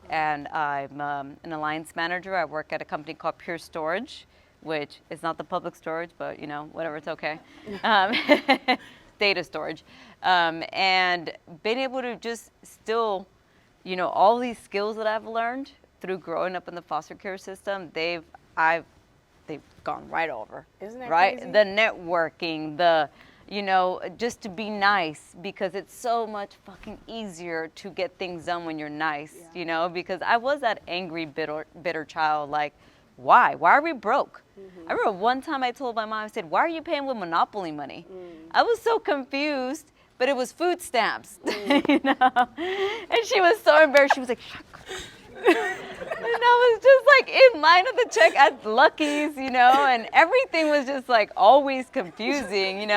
S4: And I'm an alliance manager. I work at a company called Pure Storage, which is not the public storage, but whatever, it's okay. Data storage. And being able to just still, all these skills that I've learned through growing up in the foster care system, they've gone right over.
S5: Isn't that
S4: right?
S5: crazy?
S4: The networking, the just to be nice, because it's so much fucking easier to get things done when you're nice, because I was that angry, bitter child, like, why are we broke? I remember one time I told my mom, I said, why are you paying with Monopoly money? I was so confused, but it was food stamps, and she was so embarrassed. She was like, shut up. And I was just like in line at the check at Lucky's, and everything was just like always confusing,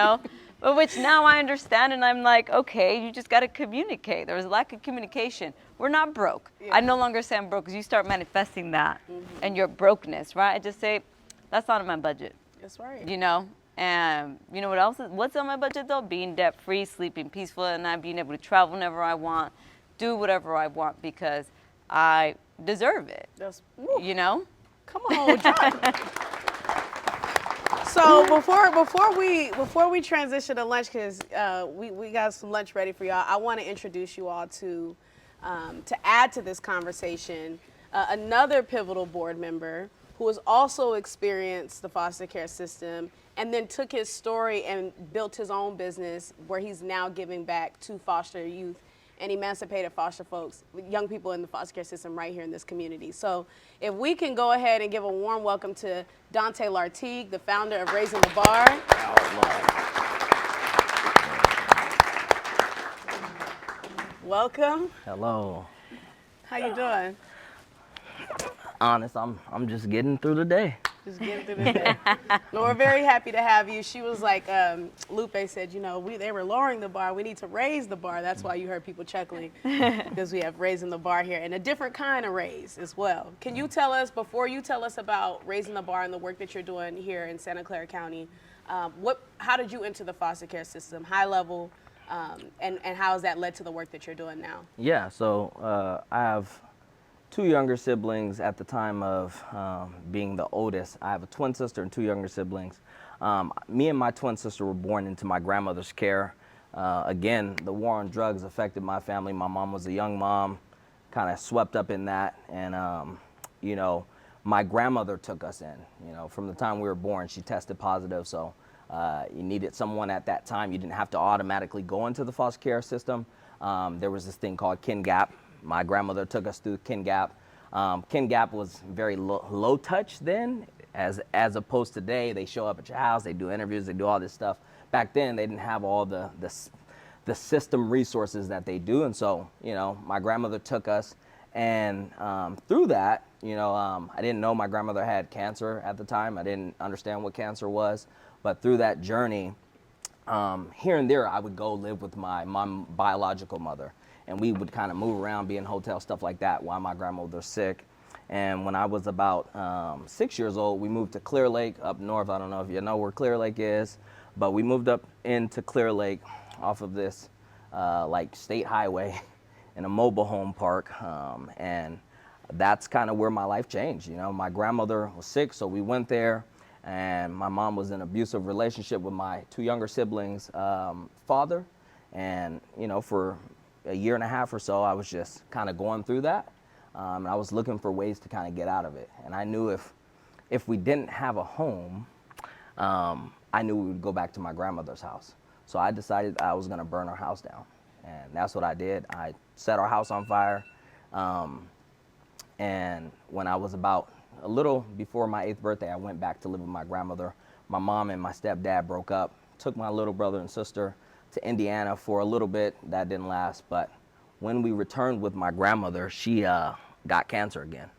S4: but which now I understand, and I'm like, okay, you just got to communicate. There was a lack of communication. We're not broke.
S5: Yeah.
S4: I no longer say I'm broke, because you start manifesting that and your brokenness, right? I just say, that's not in my budget.
S5: That's right.
S4: And you know what else what's on my budget though? Being debt free, sleeping peaceful at night, being able to travel whenever I want, do whatever I want, because I deserve it.
S5: That's,
S4: Come
S5: on, John. So before we transition to lunch, because we got some lunch ready for y'all, I want to introduce you all to add to this conversation another pivotal board member who has also experienced the foster care system and then took his story and built his own business where he's now giving back to foster youth and emancipated foster folks, young people in the foster care system right here in this community. So if we can go ahead and give a warm welcome to Dontae Lartigue, the founder of Razing the Bar. Welcome.
S6: Hello.
S5: How you doing?
S6: Honest, I'm just getting through the day.
S5: Just getting through the day. Well, we're very happy to have you. She was like, Lupe said, they were lowering the bar. We need to raise the bar. That's why you heard people chuckling, because we have Raising the Bar here, and a different kind of raise as well. Can you tell us, before you tell us about Raising the Bar and the work that you're doing here in Santa Clara County, how did you enter the foster care system, high level, and how has that led to the work that you're doing now?
S6: Yeah, so I have 2 younger siblings at the time of being the oldest. I have a twin sister and 2 younger siblings. Me and my twin sister were born into my grandmother's care. Again, the war on drugs affected my family. My mom was a young mom, kind of swept up in that. And, my grandmother took us in. From the time we were born, she tested positive. So you needed someone at that time. You didn't have to automatically go into the foster care system. There was this thing called Kin Gap. My grandmother took us through Kin Gap. Kin Gap was very low touch then, as opposed to today. They show up at your house, they do interviews, they do all this stuff. Back then, they didn't have all the system resources that they do, and so my grandmother took us, and through that, I didn't know my grandmother had cancer at the time. I didn't understand what cancer was, but through that journey, here and there, I would go live with my biological mother. And we would kind of move around, be in hotels, stuff like that, while my grandmother was sick. And when I was about 6 years old, we moved to Clear Lake up north. I don't know if you know where Clear Lake is, but we moved up into Clear Lake off of this like state highway. in a mobile home park, and that's kind of where my life changed. You know, my grandmother was sick, so we went there, and my mom was in an abusive relationship with my 2 younger siblings' father, and you know, for a year and a half or so, I was just kind of going through that. I was looking for ways to kind of get out of it, and I knew if we didn't have a home, I knew we would go back to my grandmother's house. So I decided I was going to burn our house down, and that's what I did. I set our house on fire. And when I was about a little before my 8th birthday, I went back to live with my grandmother. My mom and my stepdad broke up, took my little brother and sister to Indiana for a little bit. That didn't last, but when we returned with my grandmother, she got cancer again,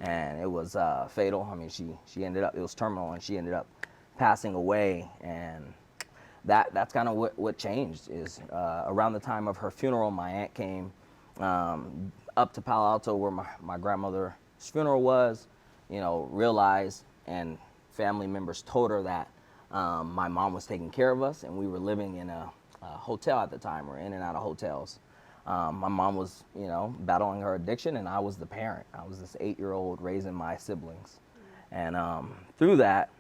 S6: and it was fatal. I mean, she ended up, it was terminal, and she ended up passing away. And that's kind of what changed is around the time of her funeral, my aunt came up to Palo Alto where my grandmother's funeral was, you know, realized, and family members told her that my mom was taking care of us, and we were living in a hotel at the time. We're in and out of hotels. My mom was, you know, battling her addiction, and I was the parent. I was this 8-year-old raising my siblings. And through that,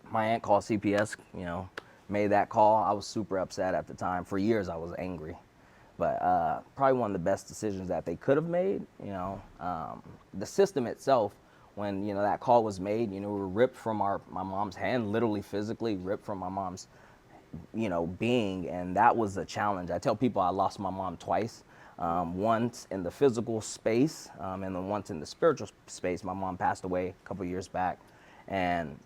S6: my aunt called CPS, you know, made that call. I was super upset at the time. For years, I was angry. But probably one of the best decisions that they could have made, you know. The system itself, when, you know, that call was made, you know, we were ripped from my mom's hand, literally physically ripped from my mom's, you know, being, and that was a challenge. I tell people I lost my mom twice, once in the physical space, and then once in the spiritual space. My mom passed away a couple years back, and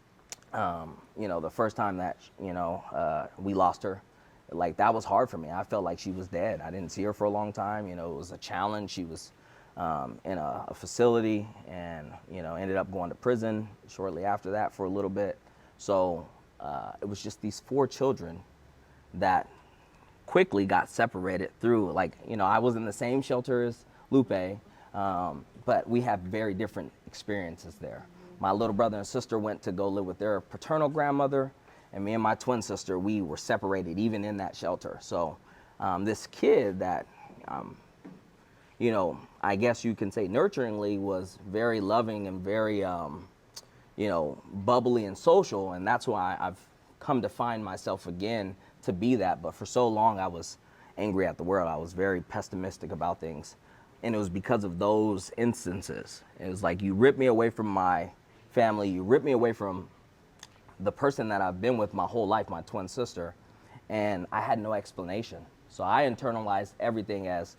S6: you know, the first time that, you know, we lost her, like, that was hard for me. I felt like she was dead. I didn't see her for a long time. You know, it was a challenge. She was in a facility, and, you know, ended up going to prison shortly after that for a little bit. So it was just these 4 children that quickly got separated through, like, you know, I was in the same shelter as Lupe, but we have very different experiences there. My little brother and sister went to go live with their paternal grandmother, and me and my twin sister, we were separated even in that shelter. So this kid that, you know, I guess you can say nurturingly was very loving and very, you know, bubbly and social, and that's why I've come to find myself again to be that. But for so long, I was angry at the world. I was very pessimistic about things, and it was because of those instances. It was like, you ripped me away from my family, you ripped me away from the person that I've been with my whole life, my twin sister, and I had no explanation. So I internalized everything as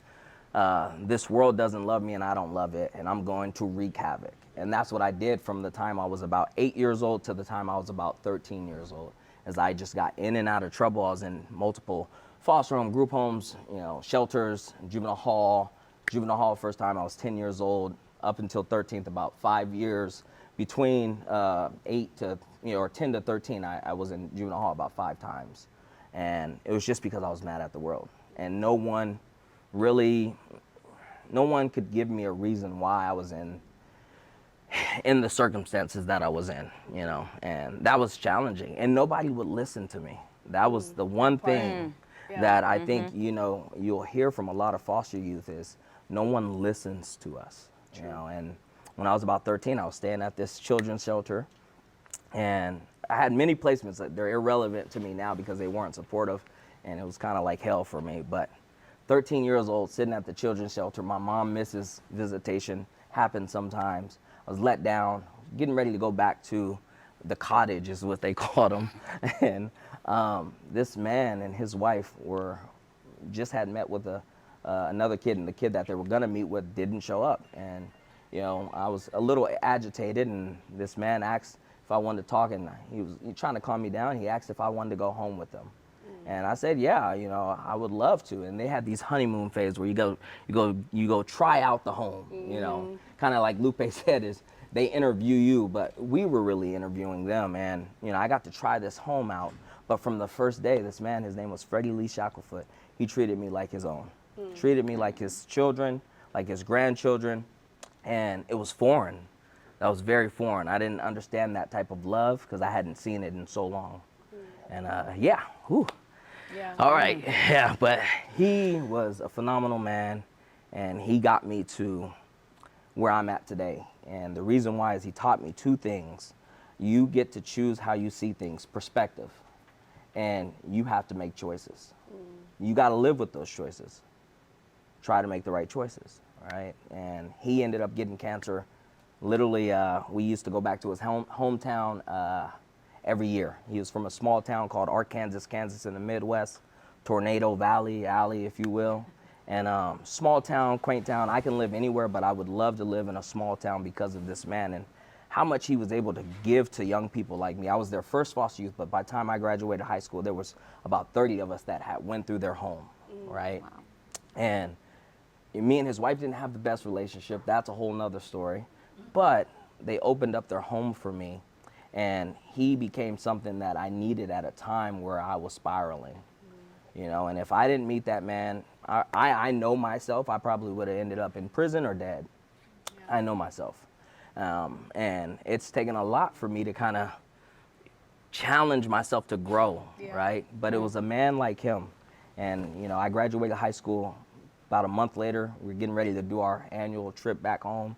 S6: this world doesn't love me and I don't love it, and I'm going to wreak havoc. And that's what I did from the time I was about 8 years old to the time I was about 13 years old, as I just got in and out of trouble. I was in multiple foster home, group homes, you know, shelters, juvenile hall. Juvenile hall, first time I was 10 years old, up until 13th, about 5 years. Between 8 to, you know, or 10 to 13, I was in juvenile hall about 5 times. And it was just because I was mad at the world. And no one could give me a reason why I was in the circumstances that I was in, you know, and that was challenging. And nobody would listen to me. That was the one thing that I think, you know, you'll hear from a lot of foster youth is no one listens to us, you know. And when I was about 13, I was staying at this children's shelter, and I had many placements that they're irrelevant to me now because they weren't supportive, and it was kind of like hell for me. But 13 years old, sitting at the children's shelter, my mom misses visitation, happens sometimes. I was let down, getting ready to go back to the cottage is what they called them. And this man and his wife just had met with another kid, and the kid that they were gonna meet with didn't show up. And, you know, I was a little agitated, and this man asked if I wanted to talk, and he was trying to calm me down. He asked if I wanted to go home with them. And I said, yeah, you know, I would love to. And they had these honeymoon phase where you go try out the home, you know, kind of like Lupe said, is they interview you, but we were really interviewing them. And, you know, I got to try this home out. But from the first day, this man, his name was Freddie Lee Shacklefoot, he treated me like his own, treated me like his children, like his grandchildren. And it was foreign. That was very foreign. I didn't understand that type of love because I hadn't seen it in so long. And yeah, whew.
S5: Yeah.
S6: All right, yeah, but he was a phenomenal man. And he got me to where I'm at today. And the reason why is he taught me two things. You get to choose how you see things, perspective, and you have to make choices. You got to live with those choices. Try to make the right choices, right? And he ended up getting cancer. Literally, we used to go back to his hometown every year. He was from a small town called Arkansas, Kansas in the Midwest, Tornado Valley, alley, if you will. And small town, quaint town. I can live anywhere, but I would love to live in a small town because of this man and how much he was able to give to young people like me. I was their first foster youth, but by the time I graduated high school, there was about 30 of us that had went through their home, right? Wow. And me and his wife didn't have the best relationship. That's a whole nother story. But they opened up their home for me, and he became something that I needed at a time where I was spiraling. You know, and if I didn't meet that man, I know myself, I probably would have ended up in prison or dead. Yeah. I know myself. And it's taken a lot for me to kind of challenge myself to grow, right? But it was a man like him. And, you know, I graduated high school. About a month later, we were getting ready to do our annual trip back home.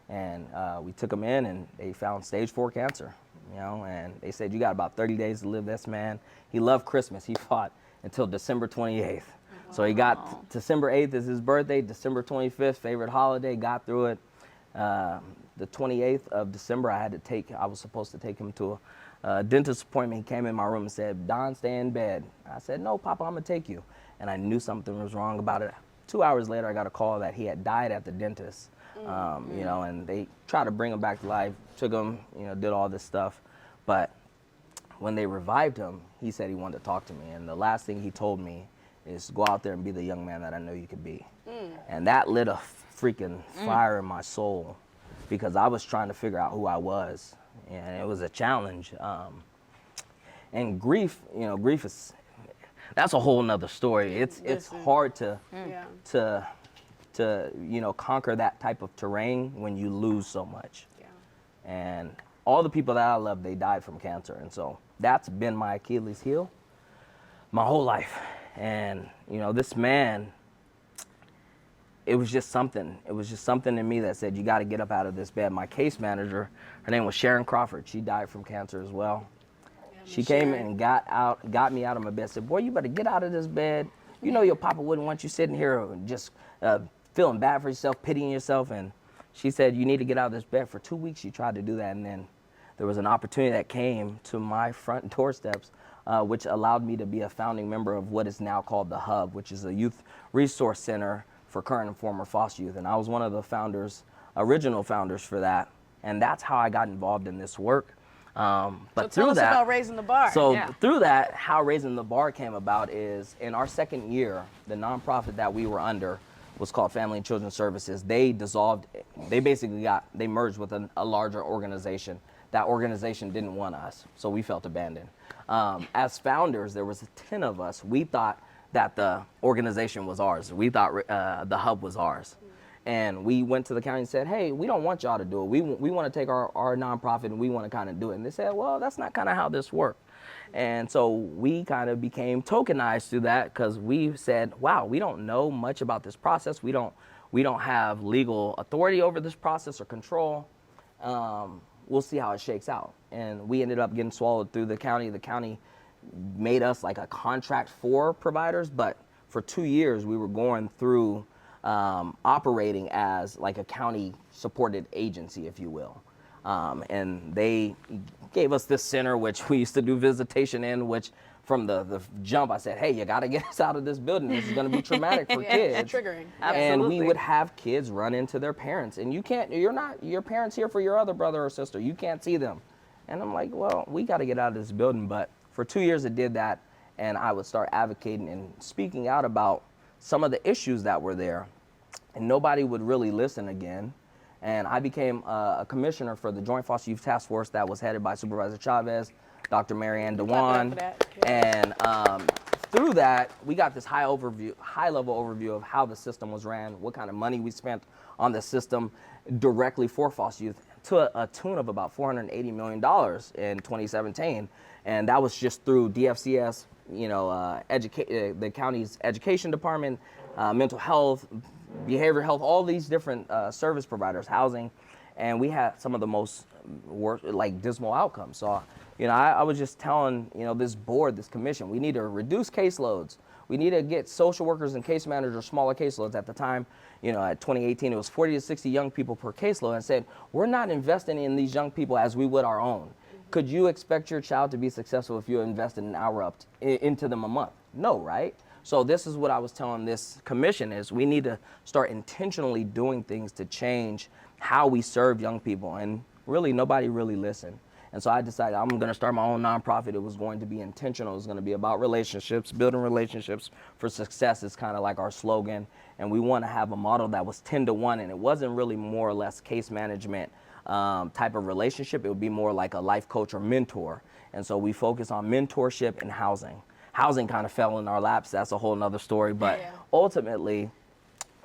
S6: And we took him in, and they found stage 4 cancer, you know, and they said, you got about 30 days to live. This man, he loved Christmas. He fought until December 28th. Wow. So he got December 8th is his birthday, December 25th, favorite holiday, got through it. The 28th of December, I was supposed to take him to a dentist appointment. He came in my room and said, Don, stay in bed. I said, no, Papa, I'm gonna take you. And I knew something was wrong about it. 2 hours later, I got a call that he had died at the dentist. You know, and they tried to bring him back to life, took him, you know, did all this stuff. But when they revived him, he said he wanted to talk to me. And the last thing he told me is go out there and be the young man that I know you could be. And that lit a freaking fire in my soul, because I was trying to figure out who I was, and it was a challenge. And grief, you know, that's a whole nother story. It's hard to you know, conquer that type of terrain when you lose so much. Yeah. And all the people that I love, they died from cancer, and so that's been my Achilles heel my whole life. And you know, this man, it was just something in me that said, you got to get up out of this bed. My case manager, her name was Sharon Crawford. She died from cancer as well. Yeah, she came in and got me out of my bed, said, boy, you better get out of this bed. You know your papa wouldn't want you sitting here just feeling bad for yourself, pitying yourself. And she said, you need to get out of this bed. For 2 weeks, she tried to do that. And then there was an opportunity that came to my front doorsteps, which allowed me to be a founding member of what is now called the Hub, which is a youth resource center for current and former foster youth. And I was one of the founders, original founders for that. And that's how I got involved in this work. But
S5: so tell us about Razing the Bar.
S6: So through that, how Razing the Bar came about is in our second year, the nonprofit that we were under was called Family and Children's Services. They dissolved, they merged with a larger organization. That organization didn't want us, so we felt abandoned. As founders, there was 10 of us. We thought that the organization was ours. We thought the Hub was ours. And we went to the county and said, hey, we don't want y'all to do it. We want to take our nonprofit and we want to kind of do it. And they said, well, that's not kind of how this works. And so we kind of became tokenized through that, because we said, wow, we don't know much about this process. We don't have legal authority over this process or control. We'll see how it shakes out. And we ended up getting swallowed through the county. The county made us like a contract for providers, but for 2 years we were going through operating as like a county supported agency, if you will. And they gave us this center, which we used to do visitation in, which from the jump I said, hey, you got to get us out of this building. This is going to be traumatic for kids.
S5: Triggering.
S6: And we would have kids run into their parents, and you're not your parents here for your other brother or sister. You can't see them. And I'm like, well, we got to get out of this building. But for 2 years it did that, and I would start advocating and speaking out about some of the issues that were there, and nobody would really listen again. And I became a commissioner for the Joint Foster Youth Task Force that was headed by Supervisor Chavez, Dr. Marianne Dewan. And through that, we got this high-level overview of how the system was ran, what kind of money we spent on the system directly for foster youth, to a tune of about $480 million in 2017. And that was just through DFCS, you know, the county's education department, mental health, behavioral health, all these different service providers, housing, and we had some of the most dismal outcomes. So, I was just telling, this board, this commission, we need to reduce caseloads. We need to get social workers and case managers smaller caseloads. At the time, at 2018, it was 40 to 60 young people per caseload, and said, we're not investing in these young people as we would our own. Could you expect your child to be successful if you invested an hour into them a month? No, right? So this is what I was telling this commission is we need to start intentionally doing things to change how we serve young people. And really, nobody really listened. And so I decided I'm going to start my own nonprofit. It was going to be intentional. It was going to be about relationships, building relationships for success is kind of like our slogan. And we want to have a model that was 10 to 1, and it wasn't really more or less case management type of relationship. It would be more like a life coach or mentor. And so we focus on mentorship and housing. Housing kind of fell in our laps. That's a whole nother story. But ultimately,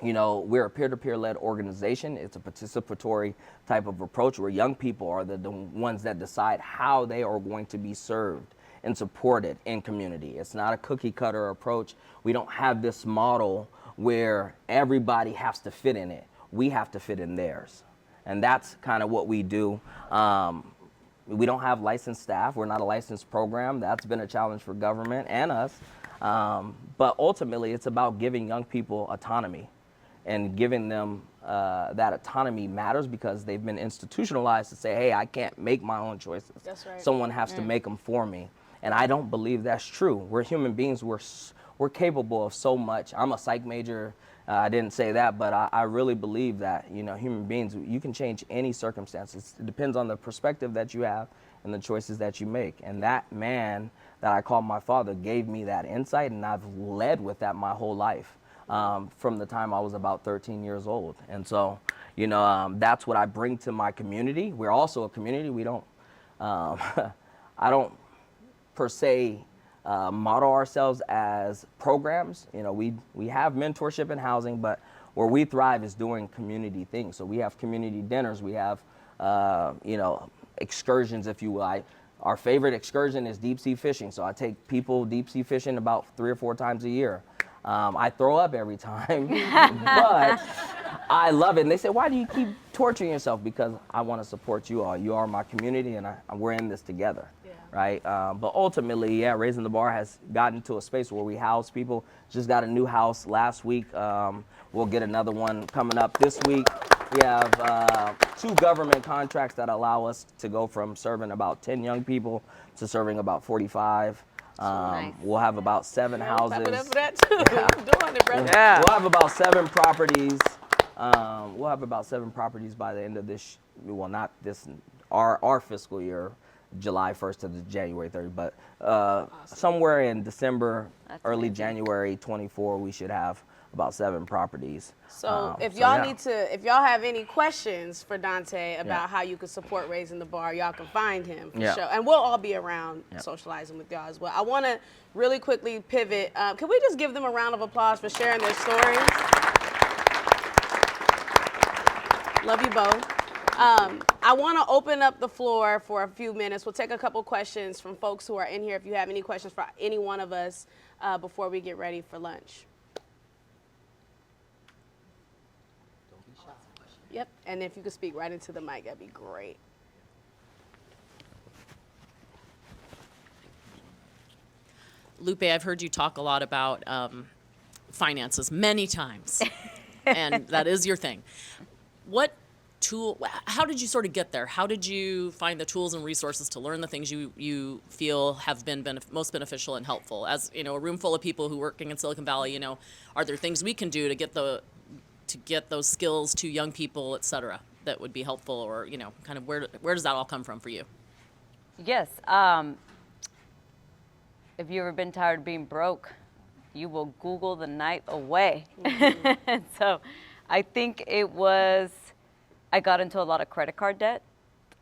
S6: we're a peer-to-peer led organization. It's a participatory type of approach where young people are the ones that decide how they are going to be served and supported in community. It's not a cookie cutter approach. We don't have this model where everybody has to fit in it. We have to fit in theirs. And that's kind of what we do. We don't have licensed staff. We're not a licensed program. That's been a challenge for government and us. But ultimately, it's about giving young people autonomy. And giving them that autonomy matters because they've been institutionalized to say, hey, I can't make my own choices.
S5: That's right.
S6: Someone has to make them for me. And I don't believe that's true. We're human beings. We're capable of so much. I'm a psych major. I didn't say that, but I really believe that, human beings, you can change any circumstances. It depends on the perspective that you have and the choices that you make. And that man that I call my father gave me that insight, and I've led with that my whole life. From the time I was about 13 years old. And so, that's what I bring to my community. We're also a community. We don't, I don't per se model ourselves as programs. We have mentorship and housing, but where we thrive is doing community things. So we have community dinners. We have, excursions, if you will. Our favorite excursion is deep sea fishing. So I take people deep sea fishing about 3 or 4 times a year. I throw up every time, but I love it. And they say, why do you keep torturing yourself? Because I want to support you all. You are my community, and we're in this together, right? But ultimately, Razing the Bar has gotten to a space where we house people. Just got a new house last week. We'll get another one coming up this week. We have 2 government contracts that allow us to go from serving about 10 young people to serving about 45.
S4: Nice.
S6: We'll have about 7 houses.
S5: Clap it up for that too. You're doing it, brother.
S6: We'll have about 7 properties. We'll have about 7 properties by the end of this. Well, not this. Our fiscal year, July 1st to the January 30th, but awesome. Somewhere in December, early January 24, we should have about 7 properties.
S5: So if y'all if y'all have any questions for Dontae about how you could support Razing the Bar, y'all can find him for sure. And we'll all be around socializing with y'all as well. I want to really quickly pivot. Can we just give them a round of applause for sharing their stories? Love you both. I want to open up the floor for a few minutes. We'll take a couple questions from folks who are in here if you have any questions for any one of us before we get ready for lunch. Yep, and if you could speak right into the mic, that'd be great.
S7: Lupe, I've heard you talk a lot about finances many times, and that is your thing. How did you sort of get there? How did you find the tools and resources to learn the things you feel have been most beneficial and helpful? As a room full of people who are working in Silicon Valley, are there things we can do to get those skills to young people, et cetera, that would be helpful, or, kind of where does that all come from for you?
S4: Yes. If you've ever been tired of being broke, you will Google the night away. Mm-hmm. So I think I got into a lot of credit card debt.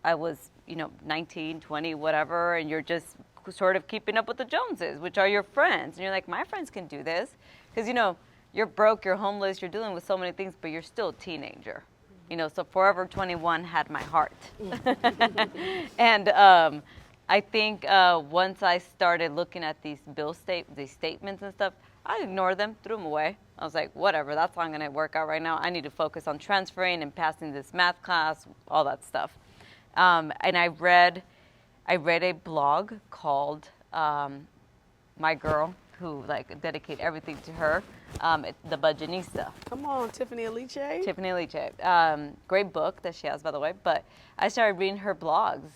S4: I was, 19, 20, whatever, and you're just sort of keeping up with the Joneses, which are your friends. And you're like, my friends can do this. Because, you're broke, you're homeless, you're dealing with so many things, but you're still a teenager. So Forever 21 had my heart. And I think once I started looking at these statements and stuff, I ignored them, threw them away. I was like, whatever, that's not going to work out right now. I need to focus on transferring and passing this math class, all that stuff. And I read a blog called My Girl, who like dedicate everything to her, The Budgetnista.
S5: Come on, Tiffany Aliche.
S4: Tiffany Aliche. Great book that she has, by the way. But I started reading her blogs,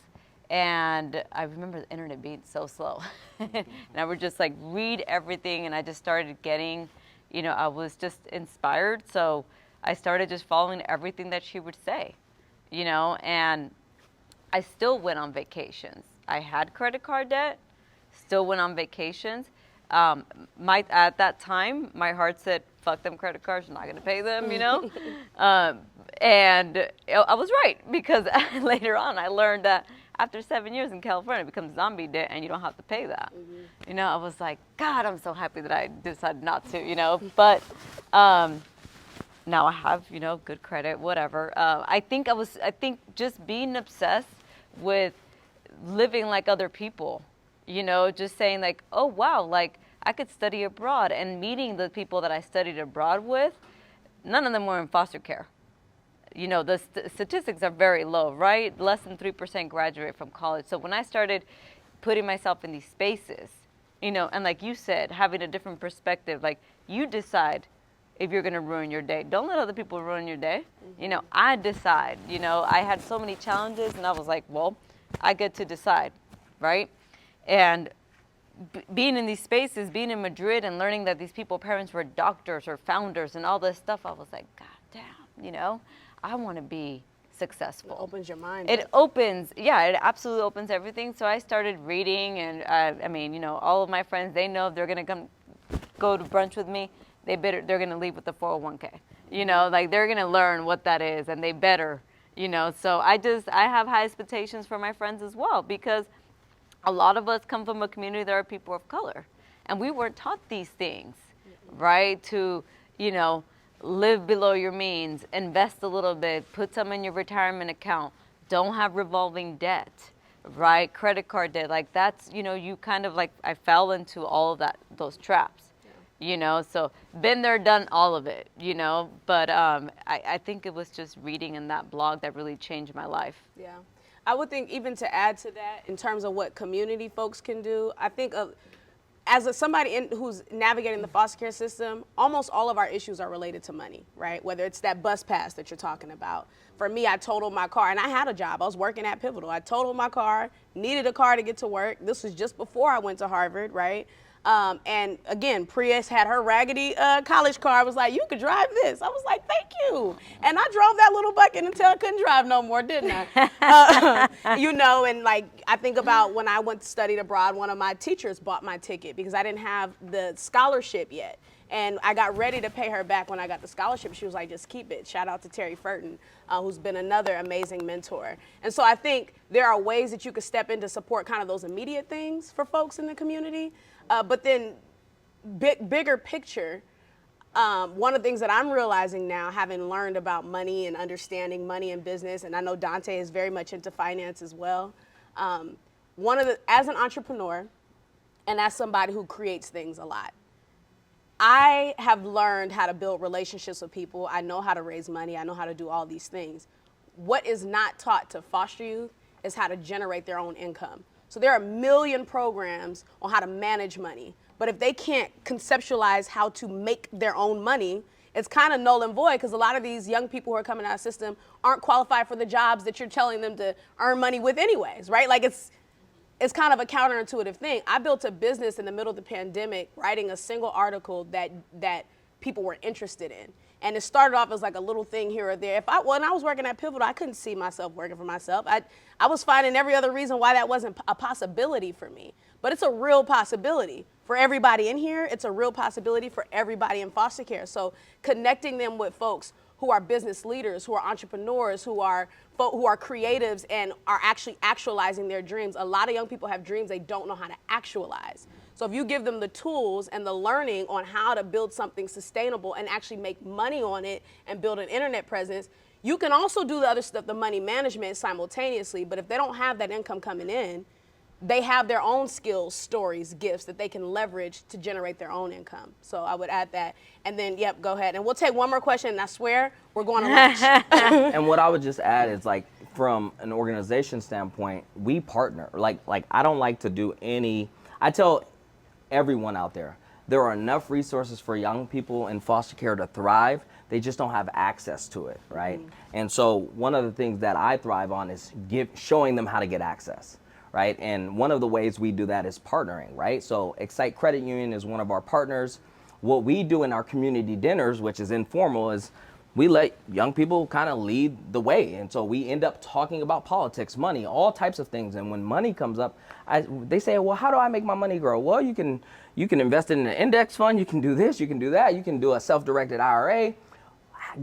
S4: and I remember the internet being so slow. And I would just like read everything, and I just started getting, I was just inspired. So I started just following everything that she would say, and I still went on vacations. I had credit card debt, still went on vacations. At that time, my heart said, fuck them credit cards, I'm not going to pay them, and I was right, because later on I learned that after 7 years in California, it becomes zombie debt and you don't have to pay that. I was like, God, I'm so happy that I decided not to, but now I have, good credit, whatever. I think just being obsessed with living like other people, just saying like, oh, wow, like I could study abroad, and meeting the people that I studied abroad with, none of them were in foster care. The statistics are very low, right? Less than 3% graduate from college. So when I started putting myself in these spaces, and like you said, having a different perspective, like you decide if you're going to ruin your day. Don't let other people ruin your day. I decide, I had so many challenges, and I was like, well, I get to decide, right? And being in these spaces, being in Madrid and learning that these people, parents were doctors or founders and all this stuff, I was like, God damn, I want to be successful.
S5: It opens your mind.
S4: It absolutely opens everything. So I started reading, and all of my friends, they know if they're going to go to brunch with me, they're going to leave with the 401k. Like they're going to learn what that is, and they better, So I have high expectations for my friends as well, because a lot of us come from a community that are people of color, and we weren't taught these things, right? To, live below your means, invest a little bit, put some in your retirement account, don't have revolving debt, right? Credit card debt, like that's, you kind of like, I fell into all of those traps, so been there, done all of it, but I think it was just reading in that blog that really changed my life.
S5: Yeah. I would think, even to add to that, in terms of what community folks can do, I think as somebody who's navigating the foster care system, almost all of our issues are related to money, right? Whether it's that bus pass that you're talking about. For me, I totaled my car, and I had a job. I was working at Pivotal. I totaled my car, needed a car to get to work. This was just before I went to Harvard, right? And again, Prius had her raggedy college car. I was like, you could drive this. I was like, thank you. And I drove that little bucket until I couldn't drive no more, didn't I? And like, I think about when I went to study abroad, one of my teachers bought my ticket because I didn't have the scholarship yet. And I got ready to pay her back when I got the scholarship. She was like, just keep it. Shout out to Terry Furton, who's been another amazing mentor. And so I think there are ways that you could step in to support kind of those immediate things for folks in the community. But then bigger picture, one of the things that I'm realizing now, having learned about money and understanding money and business, and I know Dontae is very much into finance as well. As an entrepreneur and as somebody who creates things a lot, I have learned how to build relationships with people. I know how to raise money. I know how to do all these things. What is not taught to foster youth is how to generate their own income. So there are a million programs on how to manage money. But if they can't conceptualize how to make their own money, it's kind of null and void, because a lot of these young people who are coming out of the system aren't qualified for the jobs that you're telling them to earn money with anyways, right? Like it's kind of a counterintuitive thing. I built a business in the middle of the pandemic, writing a single article that people were interested in. And it started off as like a little thing here or there. When I was working at Pivotal, I couldn't see myself working for myself. I was finding every other reason why that wasn't a possibility for me. But it's a real possibility for everybody in here. It's a real possibility for everybody in foster care. So connecting them with folks who are business leaders, who are entrepreneurs, who are creatives and are actually actualizing their dreams. A lot of young people have dreams they don't know how to actualize. So if you give them the tools and the learning on how to build something sustainable and actually make money on it and build an internet presence, you can also do the other stuff, the money management, simultaneously. But if they don't have that income coming in, they have their own skills, stories, gifts that they can leverage to generate their own income. So I would add that. And then, yep, go ahead. And we'll take one more question, and I swear we're going to lunch.
S6: And what I would just add is, like, from an organization standpoint, we partner. Like I don't like to do any, I tell everyone out there are enough resources for young people in foster care to thrive. They just don't have access to it, right? And so one of the things that I thrive on is showing them how to get access, right? And one of the ways we do that is partnering, right? So Excite Credit Union is one of our partners. What we do in our community dinners, which is informal, is we let young people kind of lead the way. And so we end up talking about politics, money, all types of things. And when money comes up, they say, well, how do I make my money grow? Well, you can invest in an index fund. You can do this, you can do that. You can do a self-directed IRA.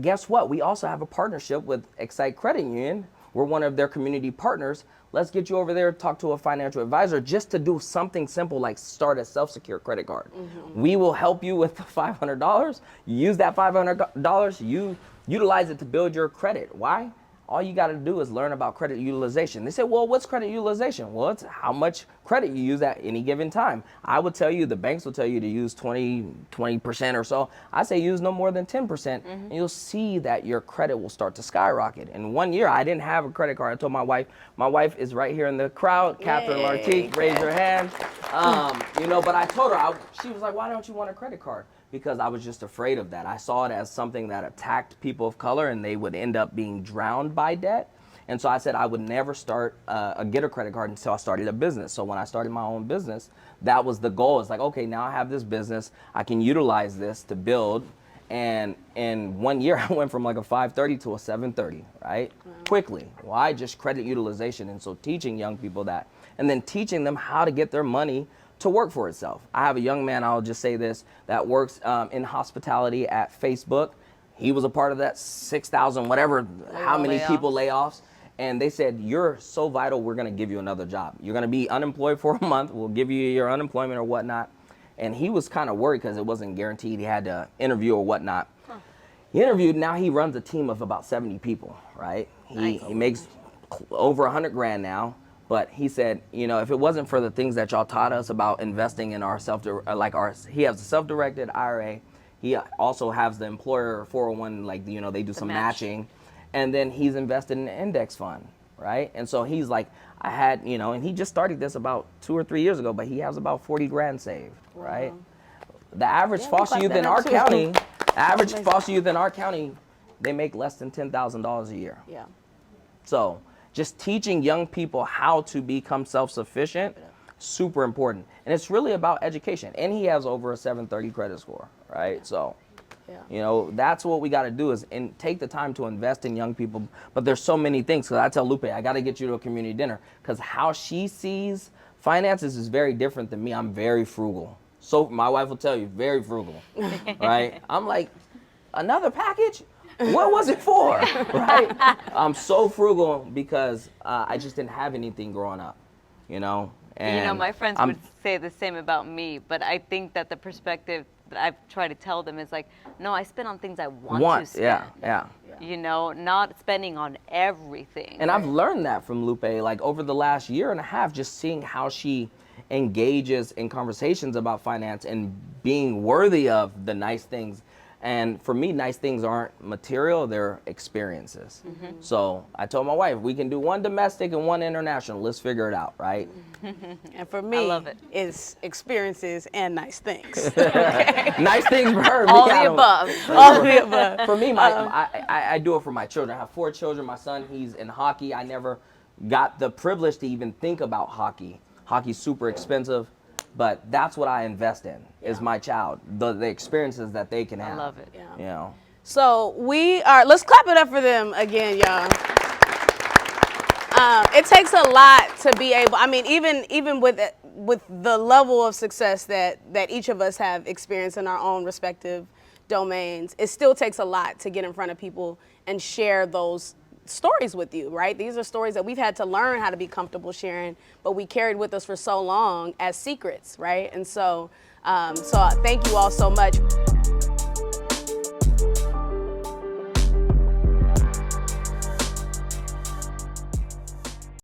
S6: Guess what? We also have a partnership with Excite Credit Union. We're one of their community partners. Let's get you over there, talk to a financial advisor just to do something simple like start a self-secure credit card. We will help you with the $500. You use that $500, you utilize it to build your credit. Why? All you got to do is learn about credit utilization. They say, well, what's credit utilization? Well, it's how much credit you use at any given time. I would tell you, the banks will tell you to use 20% or so. I say use no more than 10%, and you'll see that your credit will start to skyrocket. In 1 year, I didn't have a credit card. I told my wife is right here in the crowd, Catherine Lartigue, raise your hand. But I told her, she was like, why don't you want a credit card? Because I was just afraid of that. I saw it as something that attacked people of color and they would end up being drowned by debt. And so I said I would never get a credit card until I started a business. So when I started my own business, that was the goal. It's like, okay, now I have this business. I can utilize this to build. And in 1 year, I went from like a 530 to a 730, right? Quickly. Why? Just credit utilization. And so teaching young people that, and then teaching them how to get their money to work for itself. I have a young man, I'll just say this, that works in hospitality at Facebook. He was a part of that 6,000, whatever, how many people layoffs. And they said, you're so vital, we're gonna give you another job. You're gonna be unemployed for a month, we'll give you your unemployment or whatnot. And he was kind of worried because it wasn't guaranteed. He had to interview or whatnot. He interviewed, now he runs a team of about 70 people, right? He makes over 100 grand now. But he said, if it wasn't for the things that y'all taught us about investing in our he has a self-directed IRA. He also has the employer 401, they do some matching. And then he's invested in an index fund, right? And so he's like, and he just started this about 2 or 3 years ago, but he has about 40 grand saved, right? The average foster youth in our county, they make less than $10,000 a year.
S5: Yeah.
S6: So just teaching young people how to become self-sufficient, super important. And it's really about education. And he has over a 730 credit score, right? So, that's what we got to do is take the time to invest in young people. But there's so many things. Because I tell Lupe, I got to get you to a community dinner. Because how she sees finances is very different than me. I'm very frugal. So my wife will tell you, very frugal, right? I'm like, another package? What was it for, right? I'm so frugal because I just didn't have anything growing up, And
S4: my friends would say the same about me, but I think that the perspective that I try to tell them is like, no, I spend on things I want to spend.
S6: Yeah.
S4: Not spending on everything.
S6: And I've learned that from Lupe, over the last year and a half, just seeing how she engages in conversations about finance and being worthy of the nice things. And for me, nice things aren't material, they're experiences. So I told my wife, we can do one domestic and one international. Let's figure it out, right?
S5: And for me,
S4: I love it.
S5: It's experiences and nice things.
S6: Nice things for her.
S4: All the above.
S5: All the above.
S6: For me, I do it for my children. I have 4 children. My son, he's in hockey. I never got the privilege to even think about hockey. Hockey's super expensive. But that's what I invest in, is my child, the experiences that they can have.
S4: I love it.
S5: So let's clap it up for them again, y'all. It takes a lot to be able, even with the level of success that each of us have experienced in our own respective domains, it still takes a lot to get in front of people and share those stories with you, right? These are stories that we've had to learn how to be comfortable sharing, but we carried with us for so long as secrets, right? And so thank you all so much.